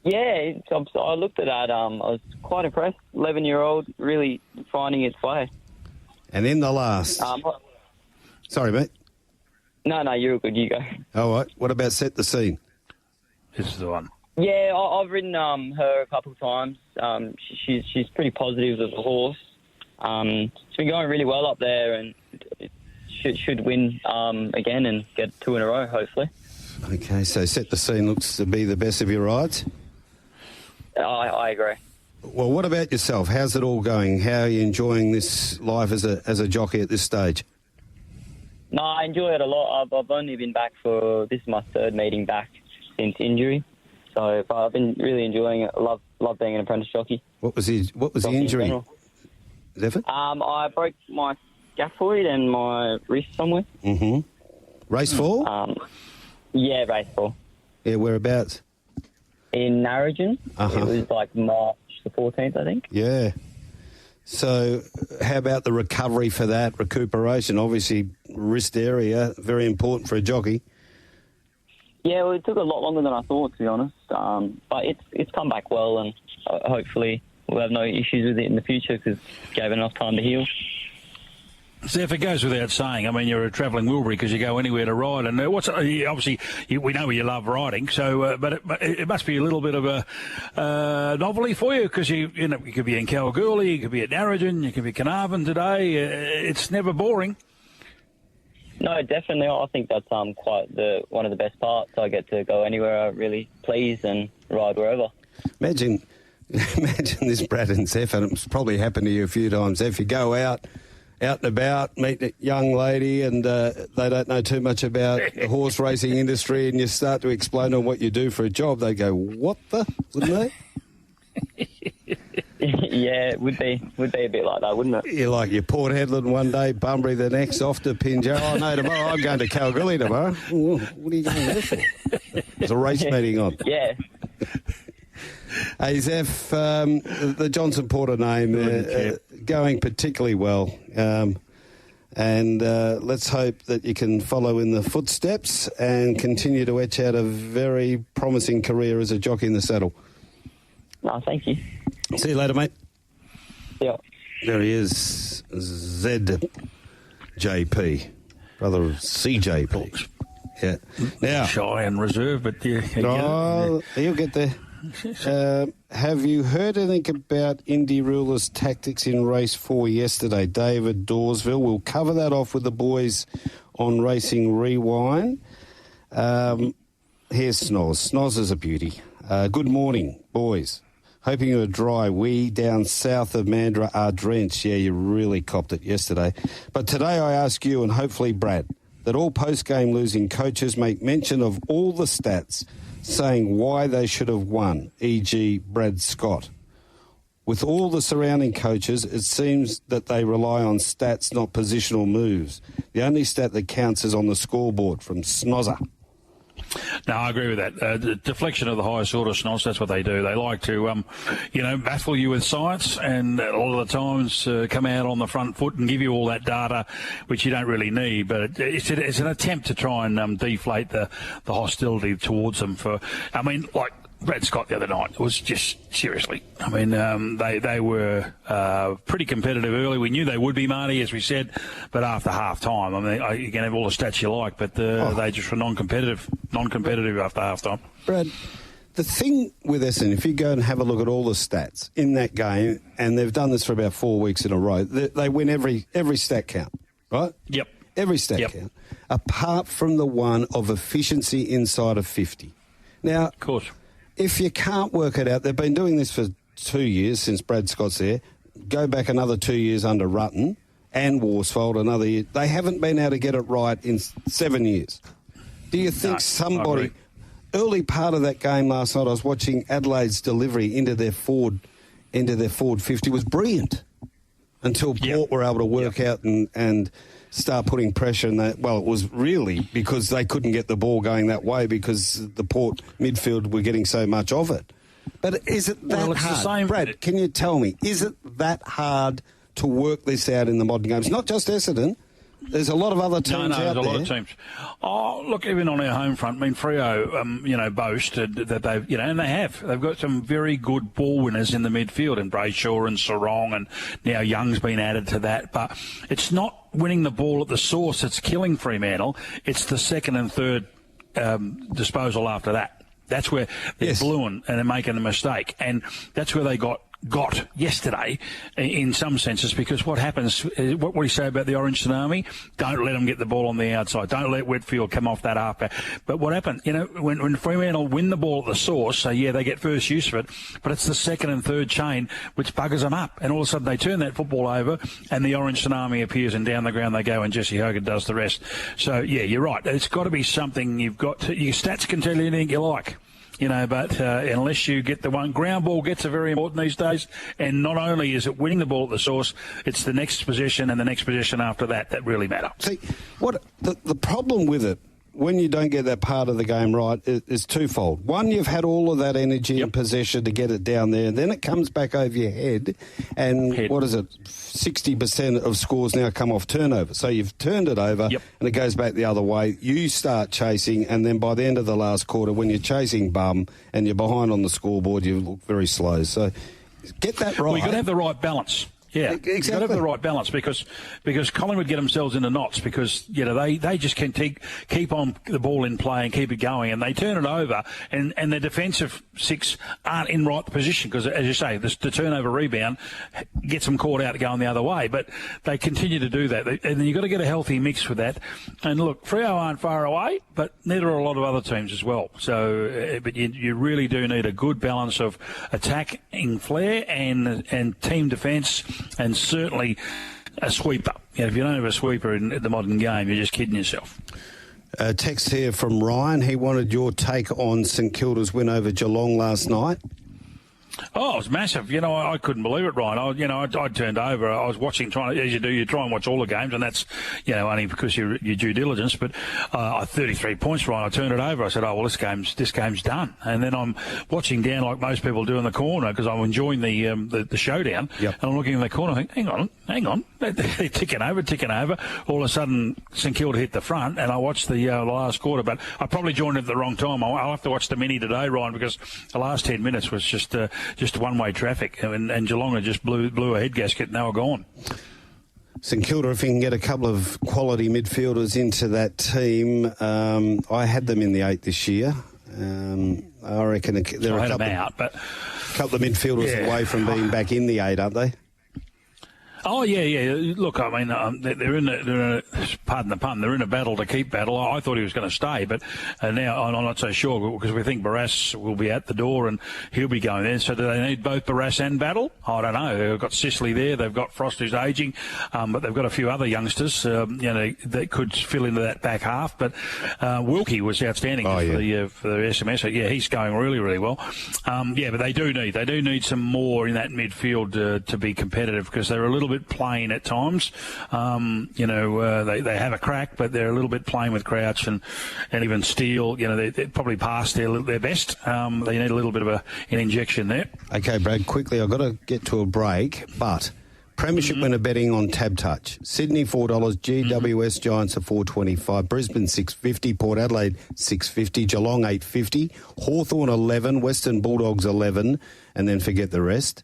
Yeah, I looked at that. I was quite impressed. 11-year-old, really finding its way. And in the last. Sorry, mate. No, you're good. You go. All right. What about Set the Scene? This is the one. Yeah, I've ridden her a couple of times. She's pretty positive as a horse. It's been going really well up there, and it should win again and get 2 in a row, hopefully. Okay, so Set the Scene looks to be the best of your rides? I agree. Well, what about yourself? How's it all going? How are you enjoying this life as a jockey at this stage? No, I enjoy it a lot. I've only been back this is my 3rd meeting back since injury. But I've been really enjoying it. I love being an apprentice jockey. What was the injury? Zephan? I broke my scaphoid and my wrist somewhere. Mm-hmm. Race 4? Yeah, race 4. Yeah, whereabouts? In Narrogin. It was like March the 14th, I think. Yeah. So how about the recovery for that, recuperation? Obviously, wrist area, very important for a jockey. Yeah, well, it took a lot longer than I thought, to be honest. But it's come back well, and hopefully we'll have no issues with it in the future because it gave enough time to heal. So if it goes without saying, I mean, you're a travelling Wilbury because you go anywhere to ride, and obviously we know you love riding. So, but it must be a little bit of a novelty for you because you could be in Kalgoorlie, you could be at Narrogin, you could be Carnarvon today. It's never boring. No, definitely. I think that's quite one of the best parts. I get to go anywhere I really please and ride wherever. Imagine this, Brad and Zeph, and it's probably happened to you a few times. If you go out and about, meet a young lady and they don't know too much about the horse racing industry and you start to explain on what you do for a job, they go, what the? Wouldn't they? Yeah, it would be a bit like that, wouldn't it? You're like you're Port Hedland one day, Bunbury the next, off to Pinjarra. Oh, no, tomorrow I'm going to Kalgoorlie tomorrow. What are you going there for? There's a race meeting on. Yeah. Hey, Zeph, the Johnston-Porter name going particularly well. And let's hope that you can follow in the footsteps and continue to etch out a very promising career as a jockey in the saddle. No, thank you. See you later, mate. Yeah. There he is, ZJP, brother of CJP. Yeah. Now, shy and reserved, but he'll get there. Have you heard anything about Indy Ruler's tactics in race 4 yesterday? David Dawesville. We'll cover that off with the boys on Racing Rewind. Here's Snoz. Snoz is a beauty. Good morning, boys. Hoping you are dry. We down south of Mandurah are drenched. Yeah, you really copped it yesterday. But today I ask you, and hopefully Brad, that all post-game losing coaches make mention of all the stats saying why they should have won, e.g. Brad Scott. With all the surrounding coaches, it seems that they rely on stats, not positional moves. The only stat that counts is on the scoreboard from Snozzer. No, I agree with that. The deflection of the highest order, Snoz, that's what they do. They like to, baffle you with science and a lot of the times come out on the front foot and give you all that data, which you don't really need. But it's an attempt to try and deflate the hostility towards them. Like Brad Scott the other night, it was just, seriously, they were pretty competitive early. We knew they would be, Marty, as we said, but after half-time, you can have all the stats you like, but they just were non-competitive after half-time. Brad, the thing with Essendon, if you go and have a look at all the stats in that game, and they've done this for about 4 weeks in a row, they win every stat count, right? Yep. Every stat count, apart from the one of efficiency inside of 50. Now, of course, if you can't work it out, they've been doing this for 2 years since Brad Scott's there. Go back another 2 years under Rutten and Worsfold another year. They haven't been able to get it right in 7 years. Do you think somebody, early part of that game last night, I was watching Adelaide's delivery into their forward 50 was brilliant until Port were able to work out and start putting pressure in that. Well, it was really because they couldn't get the ball going that way because the Port midfield were getting so much of it. But is it that hard? Brad, can you tell me, is it that hard to work this out in the modern games? Not just Essendon. There's a lot of other teams out there. There's a lot of teams. Oh, look, even on our home front, Freo, boasted that they've, and they have. They've got some very good ball winners in the midfield, and Brayshaw and Sarong, and now Young's been added to that. But it's not winning the ball at the source that's killing Fremantle. It's the second and third disposal after that. That's where they're blueing and they're making a mistake. And that's where they got yesterday in some senses, because what happens, what do you say about the Orange Tsunami? Don't let them get the ball on the outside. Don't let Whitfield come off that halfback. But what happened, when Fremantle win the ball at the source, so they get first use of it, but it's the second and third chain which buggers them up. And all of a sudden they turn that football over and the Orange Tsunami appears and down the ground they go and Jesse Hogan does the rest. So, you're right. It's got to be something your stats can tell you anything you like. But unless you get the one, ground ball gets are very important these days. And not only is it winning the ball at the source, it's the next possession and the next possession after that really matter. See, what the problem with it, when you don't get that part of the game right, is twofold. One, you've had all of that energy and possession to get it down there, and then it comes back over your head, and what is it, 60% of scores now come off turnover. So you've turned it over, and it goes back the other way. You start chasing, and then by the end of the last quarter, when you're chasing bum and you're behind on the scoreboard, you look very slow. So get that right. Well, you've got to have the right balance. Yeah, exactly. You've got to have the right balance because Collingwood get themselves into knots because they just can keep on the ball in play and keep it going, and they turn it over, and the defensive six aren't in right position because, as you say, the turnover rebound gets them caught out going the other way, but they continue to do that, and then you've got to get a healthy mix with that. And look, Freo aren't far away, but neither are a lot of other teams as well. So, but you really do need a good balance of attacking flair and team defence. And certainly a sweeper. If you don't have a sweeper in the modern game, you're just kidding yourself. Text here from Ryan. He wanted your take on St Kilda's win over Geelong last night. Oh, it was massive. You know, I couldn't believe it, Ryan. I turned over. I was watching, as you do, you try and watch all the games, and that's, only because your due diligence. But 33 points, Ryan. I turned it over. I said, oh, well, this game's done. And then I'm watching down like most people do in the corner because I'm enjoying the showdown. Yep. And I'm looking in the corner, I think, hang on. They're ticking over. All of a sudden, St Kilda hit the front, and I watched the last quarter. But I probably joined it at the wrong time. I'll have to watch the mini today, Ryan, because the last 10 minutes was just one-way traffic, and Geelong just blew a head gasket and they were gone. St Kilda, if you can get a couple of quality midfielders into that team, I had them in the 8 this year. I reckon they're a couple of midfielders away from being back in the 8, aren't they? Oh, yeah. Look, I mean, they're in a pardon the pun, they're in a battle to keep battle. I thought he was going to stay, but now I'm not so sure because we think Barrass will be at the door and he'll be going there. So do they need both Barrass and Battle? I don't know. They've got Sicily there. They've got Frost who's ageing, but they've got a few other youngsters, that could fill into that back half. But Wilkie was outstanding for the SMS. Yeah, he's going really, really well. But they do need some more in that midfield to be competitive because they're a little bit plain at times. They have a crack, but they're a little bit plain with Crouch and even Steele. They're probably past their best. They need a little bit of an injection there. Okay, Brad, quickly, I've got to get to a break, but Premiership winner betting on Tab Touch. Sydney $4, GWS Giants are $4.25, Brisbane $6.50, Port Adelaide $6.50, Geelong $8.50, Hawthorn $11, Western Bulldogs $11, and then forget the rest.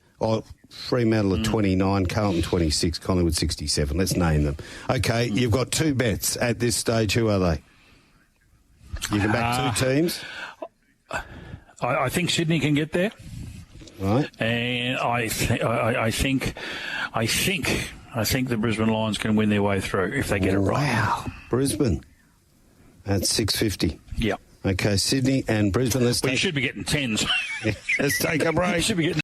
Fremantle at 29, Carlton 26, Collingwood 67. Let's name them. Okay, you've got 2 bets at this stage. Who are they? You can back 2 teams. I think Sydney can get there. Right. And I think the Brisbane Lions can win their way through if they get it right. Wow. Brisbane at 6.50. Yep. Okay, Sydney and Brisbane. You should be getting 10s. Let's take a break. You should be getting